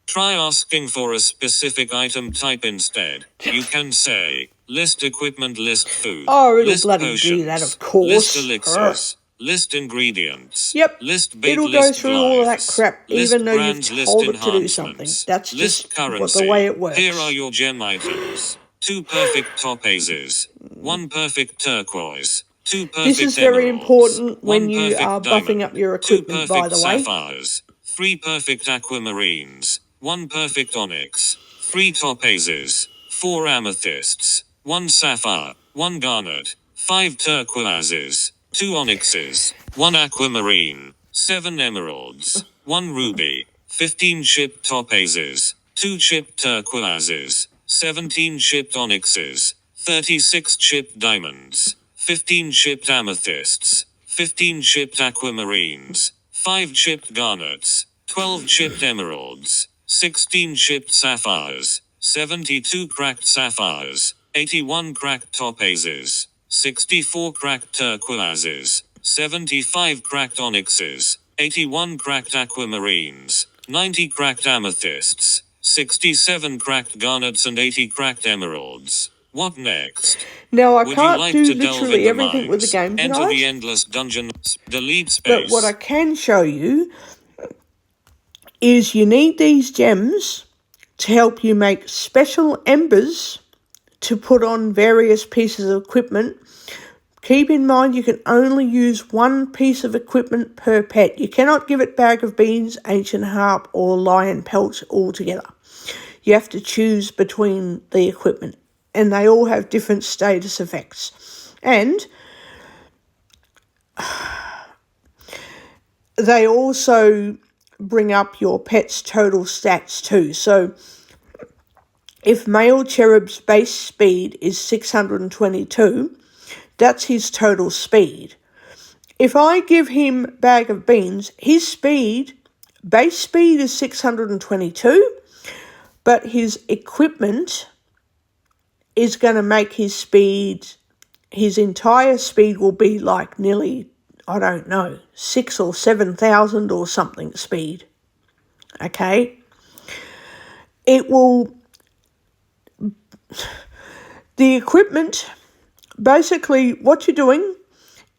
Try asking for a specific item type instead. You can say, list equipment, list food, Oh, it'll list bloody potions, do that, of course. list elixirs, list ingredients, Yep. list bait, It'll go list through all of that lives, crap, list even though you've brands, list told it to do something. enhancements, That's list just currency. the way it works. Here are your gem items. 2 perfect topazes, 1 perfect turquoise, 2 perfect This is very emeralds, important when 1 you perfect are diamond, buffing up your 2 equipment, by perfect the way. sapphires, 3 perfect aquamarines, 1 perfect onyx, 3 topazes, 4 amethysts, 1 sapphire, 1 garnet, 5 turquoises, 2 onyxes, 1 aquamarine, 7 emeralds, 1 ruby, 15 chipped topazes, 2 chipped turquoises, 17 chipped onyxes, 36 chipped diamonds, 15 chipped amethysts, 15 chipped aquamarines, 5 chipped garnets, 12 chipped emeralds, 16 chipped sapphires, 72 cracked sapphires, 81 cracked topazes, 64 cracked turquoises, 75 cracked onyxes, 81 cracked aquamarines, 90 cracked amethysts, 67 cracked garnets and 80 cracked emeralds. What next? Now, I Would can't you like do to delve literally into everything mines? with the game Enter tonight, the endless dungeon. Delete space. but what I can show you is you need these gems to help you make special embers to put on various pieces of equipment. Keep in mind you can only use 1 piece of equipment per pet. You cannot give it bag of beans, ancient harp, or lion pelt altogether. You have to choose between the equipment, and they all have different status effects. And they also bring up your pet's total stats too. So if male cherub's base speed is 622, that's his total speed. If I give him bag of beans, his base speed is 622, but his equipment is going to make his entire speed will be like nearly, I don't know, 6,000 or 7,000 or something speed. Okay? The equipment, basically what you're doing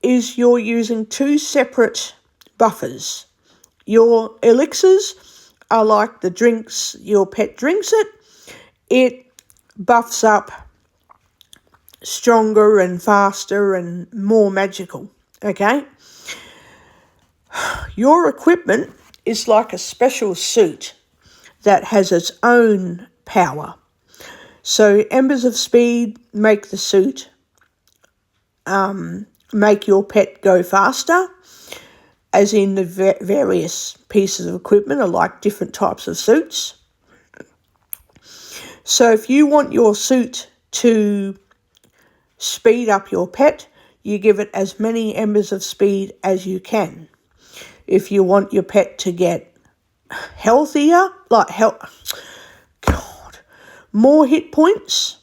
is you're using 2 separate buffers. Your elixirs are like the drinks, your pet drinks it. It buffs up stronger and faster and more magical, okay? Your equipment is like a special suit that has its own power. So embers of speed make the suit make your pet go faster, as in the various pieces of equipment are like different types of suits. So if you want your suit to speed up your pet, you give it as many embers of speed as you can. If you want your pet to get healthier, more hit points,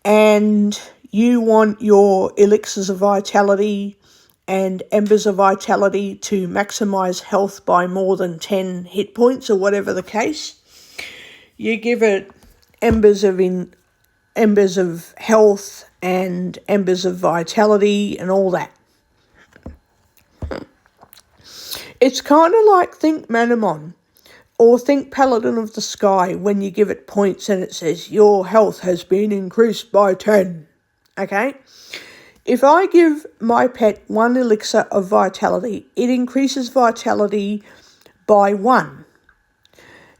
and you want your elixirs of vitality and embers of vitality to maximize health by more than 10 hit points or whatever the case, you give it embers of health and embers of vitality and all that. It's kind of like think Manamon or think Paladin of the Sky when you give it points and it says your health has been increased by 10. Okay? If I give my pet 1 elixir of vitality, it increases vitality by 1.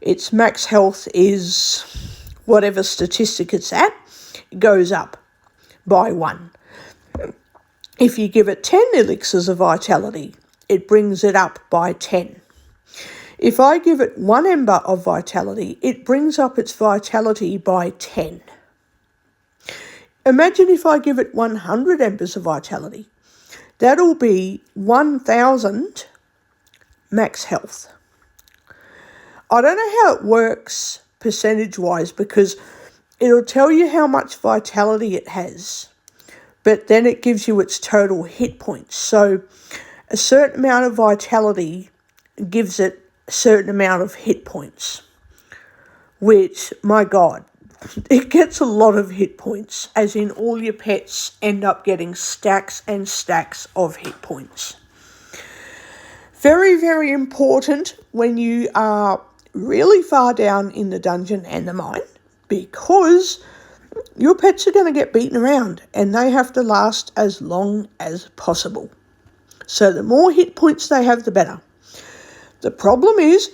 Its max health is whatever statistic it's at, it goes up by 1. If you give it 10 elixirs of vitality, it brings it up by 10. If I give it 1 ember of vitality, it brings up its vitality by 10. Imagine if I give it 100 embers of vitality. That'll be 1,000 max health. I don't know how it works percentage-wise because it'll tell you how much vitality it has, but then it gives you its total hit points. So a certain amount of vitality gives it a certain amount of hit points, which, my God, it gets a lot of hit points, as in all your pets end up getting stacks and stacks of hit points. Very, very important when you are really far down in the dungeon and the mine, because your pets are going to get beaten around and they have to last as long as possible. So the more hit points they have, the better. The problem is,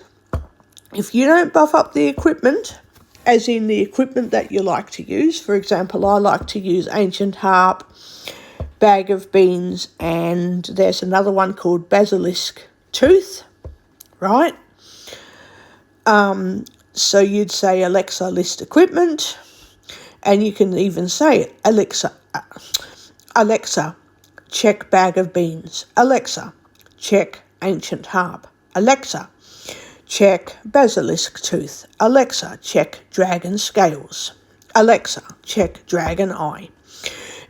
if you don't buff up the equipment, as in the equipment that you like to use, for example, I like to use Ancient Harp, Bag of Beans, and there's another one called Basilisk Tooth, right? So you'd say Alexa, list equipment, and you can even say it, Alexa, check Bag of Beans. Alexa, check Ancient Harp. Alexa, check Basilisk Tooth. Alexa, check Dragon Scales. Alexa, check Dragon Eye.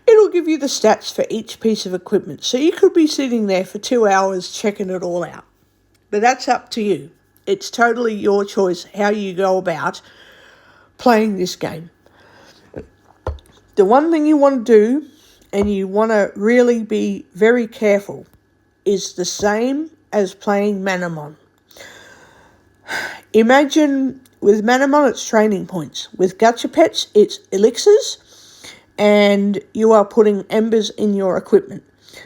It'll give you the stats for each piece of equipment, so you could be sitting there for 2 hours checking it all out. But that's up to you. It's totally your choice how you go about playing this game. The one thing you want to do, and you want to really be very careful, is the same as playing Manamon. Imagine with Manamon it's training points. With Gacha Pets it's elixirs, and you are putting embers in your equipment.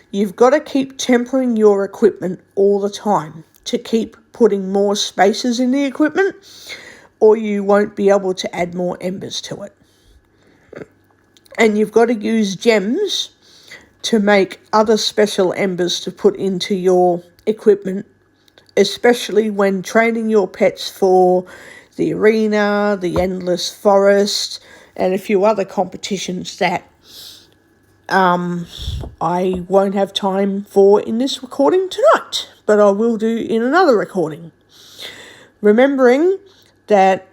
You've got to keep tempering your equipment all the time to keep putting more spaces in the equipment, or you won't be able to add more embers to it. And you've got to use gems to make other special embers to put into your equipment, especially when training your pets for the arena, the endless forest, and a few other competitions that I won't have time for in this recording tonight, but I will do in another recording. Remembering that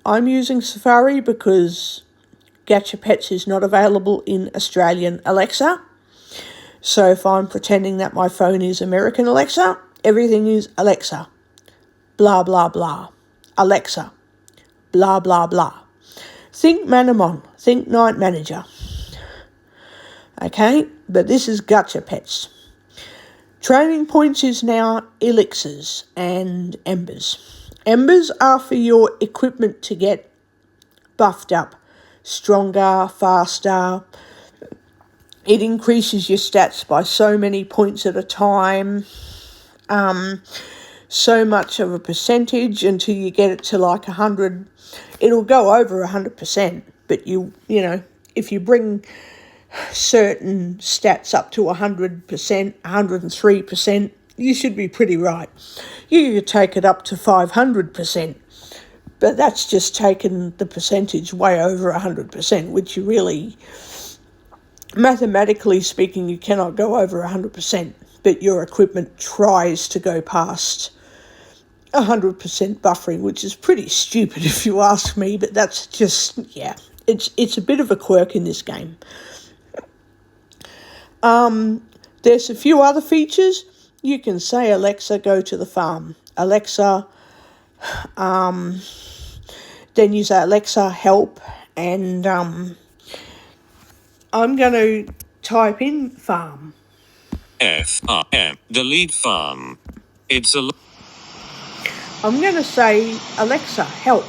I'm using Safari because Gacha Pets is not available in Australian Alexa. So if I'm pretending that my phone is American Alexa, everything is Alexa, blah, blah, blah. Alexa, blah, blah, blah. Think Manamon, think Night Manager. Okay, but this is Gacha Pets. Training points is now elixirs and embers. Embers are for your equipment to get buffed up, stronger, faster. It increases your stats by so many points at a time, so much of a percentage until you get it to like 100. It'll go over 100%, but you know, if you bring certain stats up to 100%, 103%, you should be pretty right. You could take it up to 500%, but that's just taking the percentage way over 100%, which you really, mathematically speaking, you cannot go over 100%, but your equipment tries to go past 100% buffering, which is pretty stupid if you ask me, but that's just, yeah, it's a bit of a quirk in this game. There's a few other features. You can say, Alexa, go to the farm. Alexa, then you say, Alexa, help, and I'm going to type in farm. F-R-M, delete farm. I'm going to say, Alexa, help.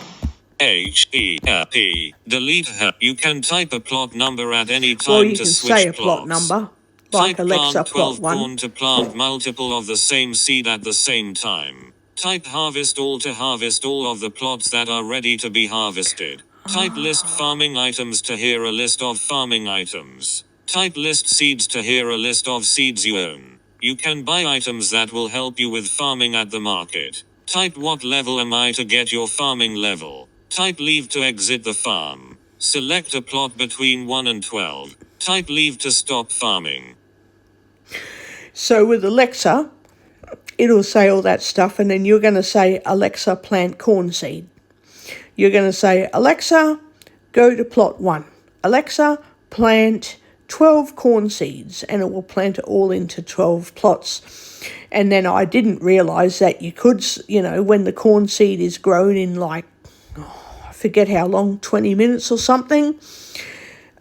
H-E-L-P, delete her. You can type a plot number at any time Well, you to can switch say a plots. plot number, like Type Alexa, plant 12 plot 1. corn to plant multiple of the same seed at the same time. Type harvest all to harvest all of the plots that are ready to be harvested. Type list farming items to hear a list of farming items. Type list seeds to hear a list of seeds you own. You can buy items that will help you with farming at the market. Type what level am I to get your farming level. Type leave to exit the farm. Select a plot between 1 and 12. Type leave to stop farming. So with Alexa, it'll say all that stuff, and then you're going to say, Alexa, plant corn seed. You're going to say, Alexa, go to plot 1. Alexa, plant 12 corn seeds, and it will plant it all into 12 plots. And then I didn't realise that you could, you know, when the corn seed is grown in like, I forget how long, 20 minutes or something.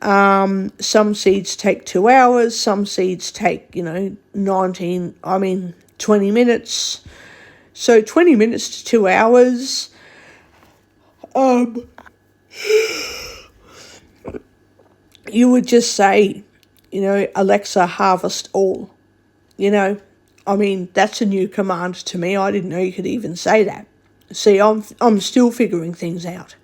Some seeds take 2 hours, some seeds take, 20 minutes. So 20 minutes to 2 hours. You would just say, Alexa, harvest all. That's a new command to me. I didn't know you could even say that. See, I'm still figuring things out.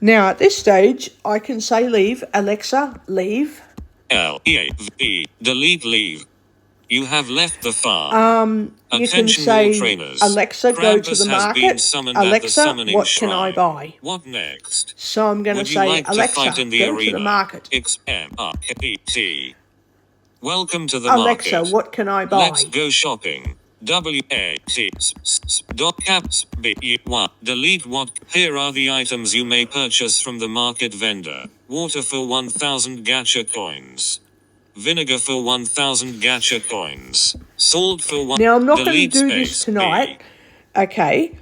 Now, at this stage, I can say leave. Alexa, leave. L-E-A-V-E, delete leave. You have left the farm. You can say, Alexa, go to the market. Alexa, what can I buy? What next? So I'm going to say, Alexa, go to the market. X-M-R-K-E-T. Welcome to the Alexa, market. what can I buy? Let's go shopping. W-A-T-S-B-E-1. Delete what? Here are the items you may purchase from the market vendor. Water for 1,000 gacha coins. Vinegar for 1,000 gacha coins. Salt for 1. Now, I'm not going to do this tonight, okay?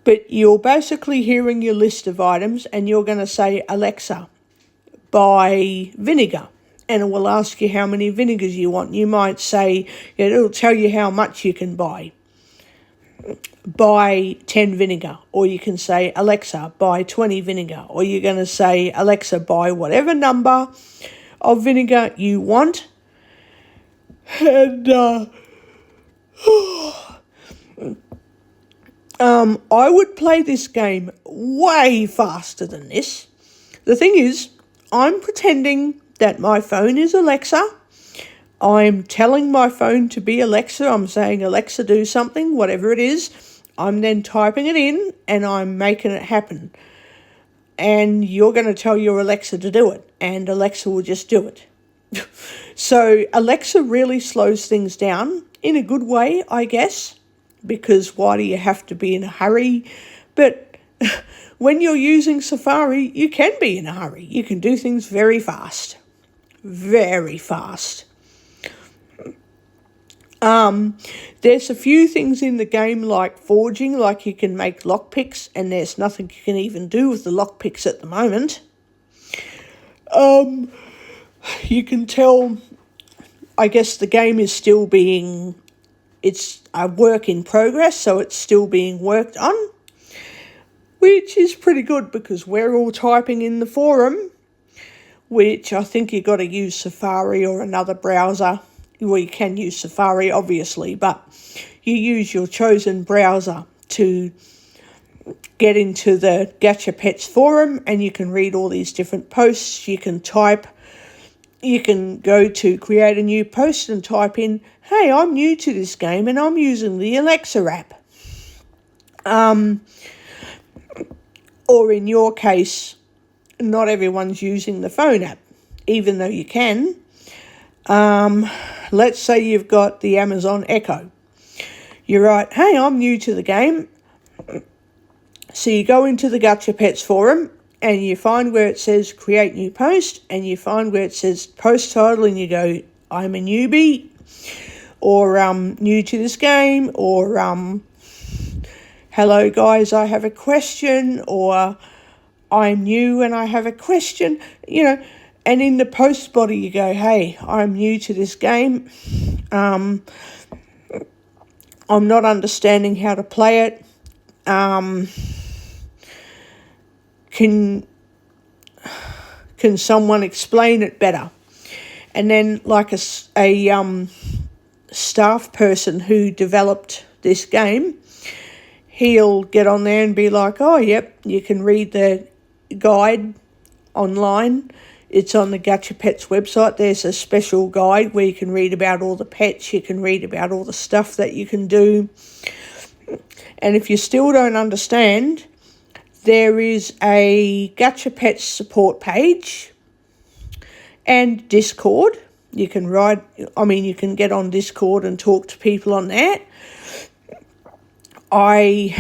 But you're basically hearing your list of items, and you're going to say, Alexa, buy vinegar. And it will ask you how many vinegars you want. You might say, it'll tell you how much you can buy. Buy 10 vinegar. Or you can say, Alexa, buy 20 vinegar. Or you're going to say, Alexa, buy whatever number of vinegar you want. And I would play this game way faster than this. The thing is, I'm pretending that my phone is Alexa. I'm telling my phone to be Alexa. I'm saying, Alexa, do something, whatever it is. I'm then typing it in and I'm making it happen. And you're going to tell your Alexa to do it, and Alexa will just do it. So Alexa really slows things down in a good way, I guess, because why do you have to be in a hurry? But when you're using Safari, you can be in a hurry. You can do things very fast. Very fast. There's a few things in the game like forging, like you can make lockpicks, and there's nothing you can even do with the lockpicks at the moment. You can tell, I guess the game is still being it's a work in progress, so it's still being worked on, which is pretty good because we're all typing in the forum, which I think you've got to use Safari or another browser. Well, you can use Safari, obviously, but you use your chosen browser to get into the Gacha Pets forum, and you can read all these different posts. You can type. You can go to create a new post and type in, hey, I'm new to this game and I'm using the Alexa app. Or in your case, not everyone's using the phone app, even though you can. Let's say you've got the Amazon Echo. You write, hey, I'm new to the game. So you go into the Gacha Pets forum and you find where it says create new post, and you find where it says post title, and you go, I'm a newbie, or new to this game, or hello guys, I have a question, or I'm new and I have a question, and in the post body you go, hey, I'm new to this game, I'm not understanding how to play it, can someone explain it better? And then like a staff person who developed this game, he'll get on there and be like, oh, yep, you can read the guide online. It's on the Gacha Pets website. There's a special guide where you can read about all the pets. You can read about all the stuff that you can do. And if you still don't understand, there is a Gacha Pets support page and Discord. You can you can get on Discord and talk to people on there. I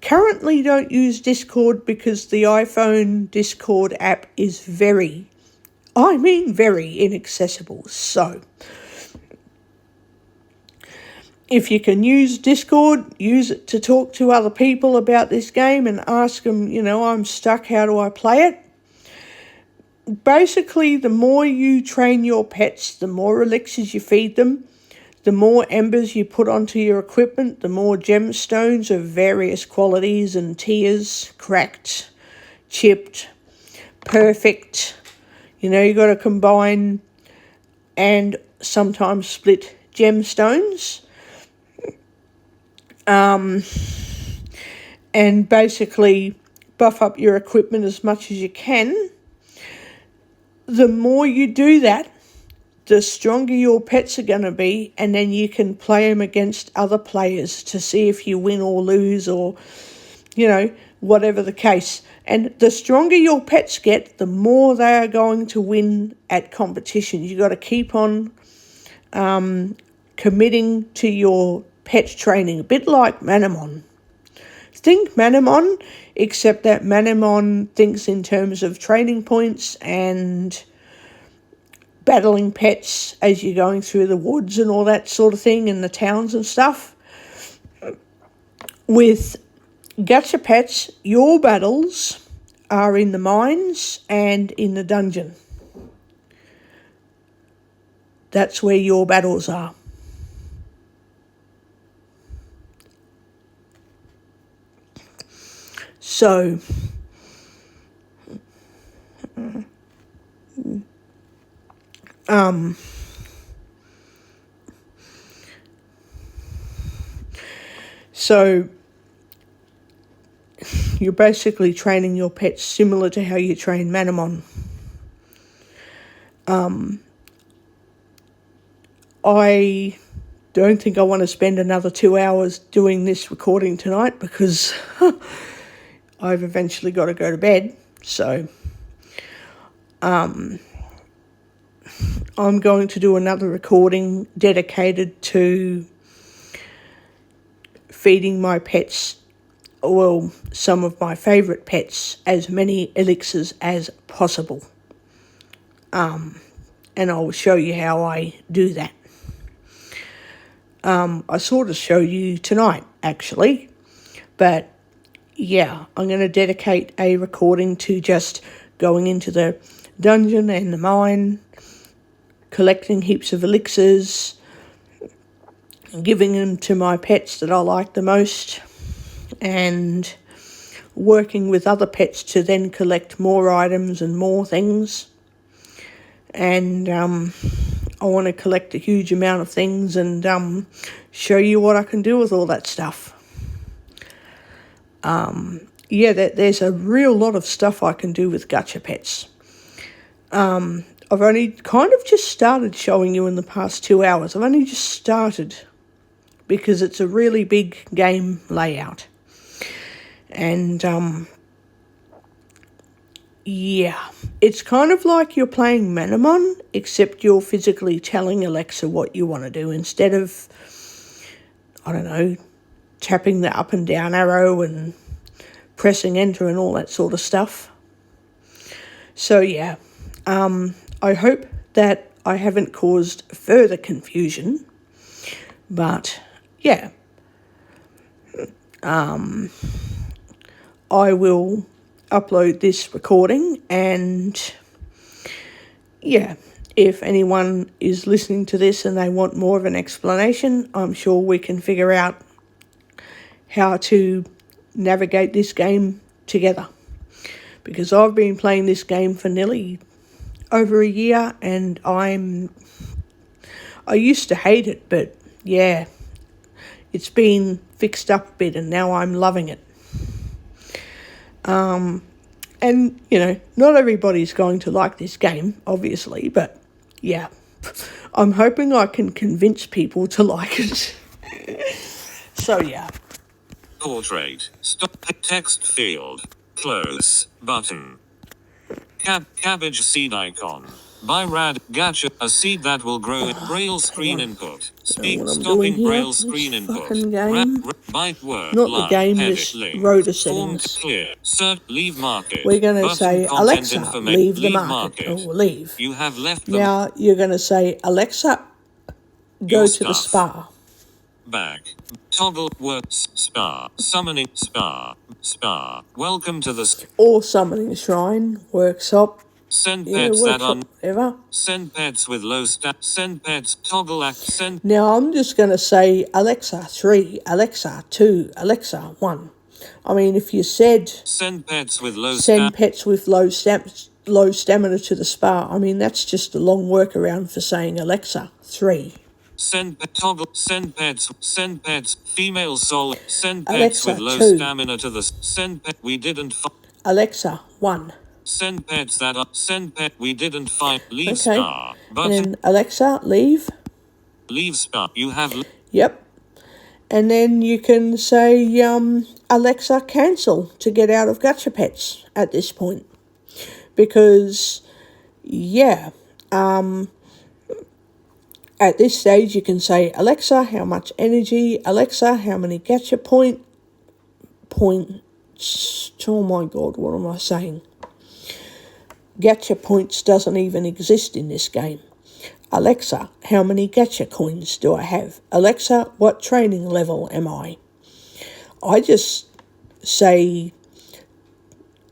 currently don't use Discord because the iPhone Discord app is very inaccessible. So if you can use Discord, use it to talk to other people about this game and ask them, I'm stuck, how do I play it? Basically, the more you train your pets, the more elixirs you feed them, the more embers you put onto your equipment, the more gemstones of various qualities and tiers, cracked, chipped, perfect. You got to combine and sometimes split gemstones. And basically buff up your equipment as much as you can. The more you do that, the stronger your pets are going to be, and then you can play them against other players to see if you win or lose, or, whatever the case. And the stronger your pets get, the more they are going to win at competitions. You've got to keep on committing to your pet training, a bit like Manamon. Think Manamon, except that Manamon thinks in terms of training points and battling pets as you're going through the woods and all that sort of thing, in the towns and stuff. With Gacha Pets, your battles are in the mines and in the dungeon. That's where your battles are. So, so you're basically training your pets similar to how you train Manamon. I don't think I want to spend another 2 hours doing this recording tonight because I've eventually got to go to bed. So I'm going to do another recording dedicated to feeding my pets, some of my favourite pets, as many elixirs as possible. And I'll show you how I do that. I sort of show you tonight, actually. But, yeah, I'm going to dedicate a recording to just going into the dungeon and the mine, collecting heaps of elixirs, giving them to my pets that I like the most, and working with other pets to then collect more items and more things. And I want to collect a huge amount of things and show you what I can do with all that stuff. There's a real lot of stuff I can do with Gacha Pets. I've only kind of just started showing you in the past 2 hours. I've only just started because it's a really big game layout. And it's kind of like you're playing Manamon, except you're physically telling Alexa what you want to do instead of, I don't know, tapping the up and down arrow and pressing enter and all that sort of stuff. So I hope that I haven't caused further confusion, but I will upload this recording, and if anyone is listening to this and they want more of an explanation, I'm sure we can figure out how to navigate this game together, because I've been playing this game for nearly over a year, and I used to hate it, but it's been fixed up a bit and now I'm loving it. And not everybody's going to like this game, obviously, but I'm hoping I can convince people to like it. So Portrait. Stop. Text field. Close. Button. Cabbage seed icon. By Rad Gacha, a seed that will grow in Braille screen input. Stopping Braille screen input. Byte word. Not the game, this rotor settings. Clear. Leave market. We're going to say, Alexa, leave the market. Or leave. You have left now you're going to say, Alexa, go to the spa. Back. Toggle words. Spa. Summoning. Spa. Welcome to the or summoning shrine, workshop. Send pets whatever. Send pets with low stat. Send pets. Toggle act. Send. Now I'm just going to say Alexa 3, Alexa 2, Alexa 1. I mean, if you said send pets with low low stamina to the spa, I mean that's just a long workaround for saying Alexa 3. Send pets, female soul, send pets Alexa, with low 2. stamina to the send pet we didn't find. Alexa 1. Send pets that are send pet we didn't find. Leave okay. spa. But and then Alexa leave. Leave spa. You have. Yep. And then you can say Alexa cancel to get out of Gacha Pets at this point, because at this stage you can say Alexa how much energy, Alexa how many Gacha points. Oh my god, what am I saying? Gacha points doesn't even exist in this game. Alexa, how many Gacha coins do I have? Alexa, what training level am I? I just say,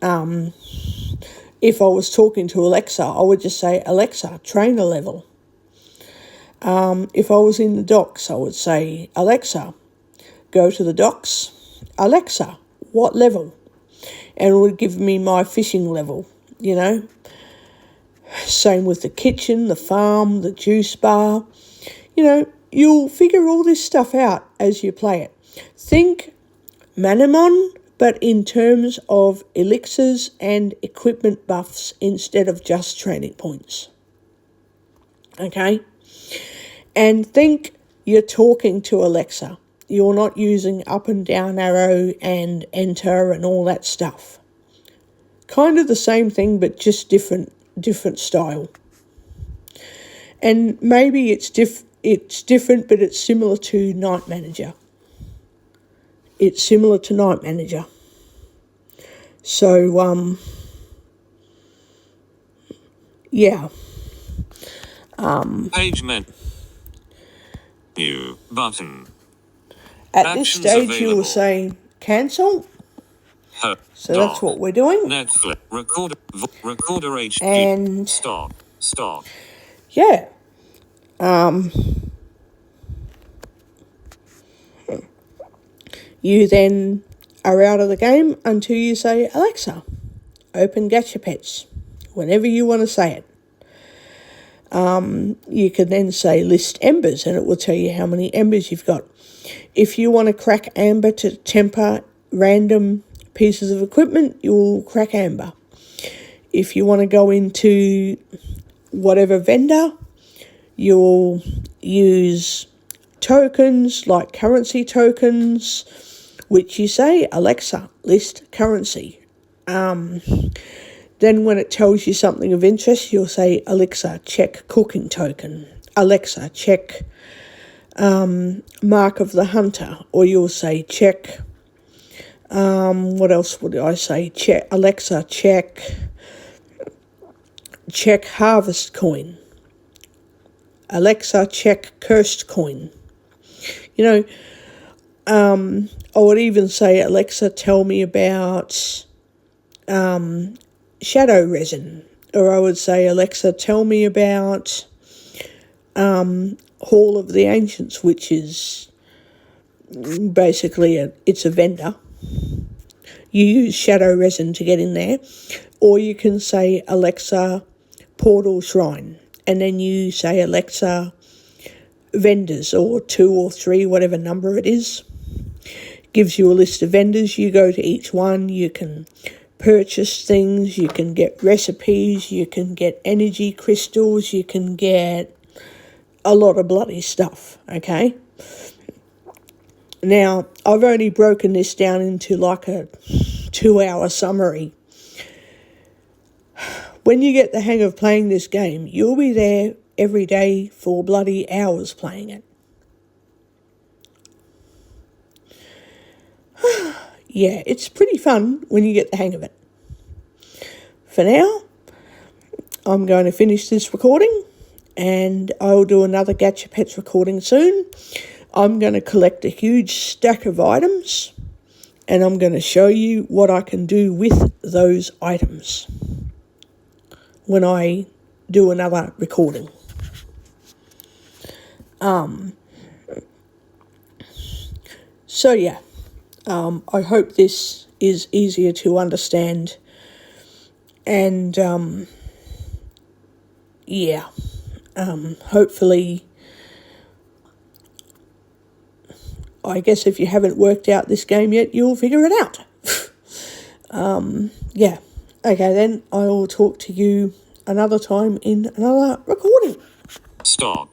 if I was talking to Alexa, I would just say, Alexa, trainer level. If I was in the docks, I would say, Alexa, go to the docks. Alexa, what level? And it would give me my fishing level, Same with the kitchen, the farm, the juice bar. You'll figure all this stuff out as you play it. Think Manamon, but in terms of elixirs and equipment buffs instead of just training points. Okay? And think you're talking to Alexa. You're not using up and down arrow and enter and all that stuff. Kind of the same thing, but just different style. And maybe it's different, but it's similar to Night Manager. So, Page menu button. At Actions this stage, available. you will say cancel. So that's what we're doing. Netflix recorder HD. And stop. You then are out of the game until you say, Alexa, open Gacha Pets, whenever you want to say it. You can then say list embers, and it will tell you how many embers you've got. If you want to crack amber to temper random pieces of equipment, you'll crack amber. If you want to go into whatever vendor, you'll use tokens like currency tokens, which you say, Alexa, list currency. Then when it tells you something of interest, you'll say, Alexa, check cooking token. Alexa, check Mark of the Hunter. Or you'll say, check, what else would I say? Check Alexa, check harvest coin. Alexa, check cursed coin. You know, I would even say, Alexa, tell me about shadow resin. Or I would say, Alexa, tell me about Hall of the Ancients, which is basically it's a vendor. You use shadow resin to get in there. Or you can say, Alexa, portal shrine. And then you say, Alexa, vendors, or 2 or 3, whatever number it is. Gives you a list of vendors. You go to each one. You can purchase things. You can get recipes. You can get energy crystals. You can get a lot of bloody stuff, okay? Now, I've only broken this down into like a 2-hour summary. When you get the hang of playing this game, you'll be there every day for bloody hours playing it. Yeah, it's pretty fun when you get the hang of it. For now, I'm going to finish this recording, and I'll do another Gacha Pets recording soon. I'm going to collect a huge stack of items, and I'm going to show you what I can do with those items when I do another recording. So yeah, I hope this is easier to understand, and hopefully, I guess if you haven't worked out this game yet, you'll figure it out. Yeah. Okay, then I will talk to you another time in another recording. Stop.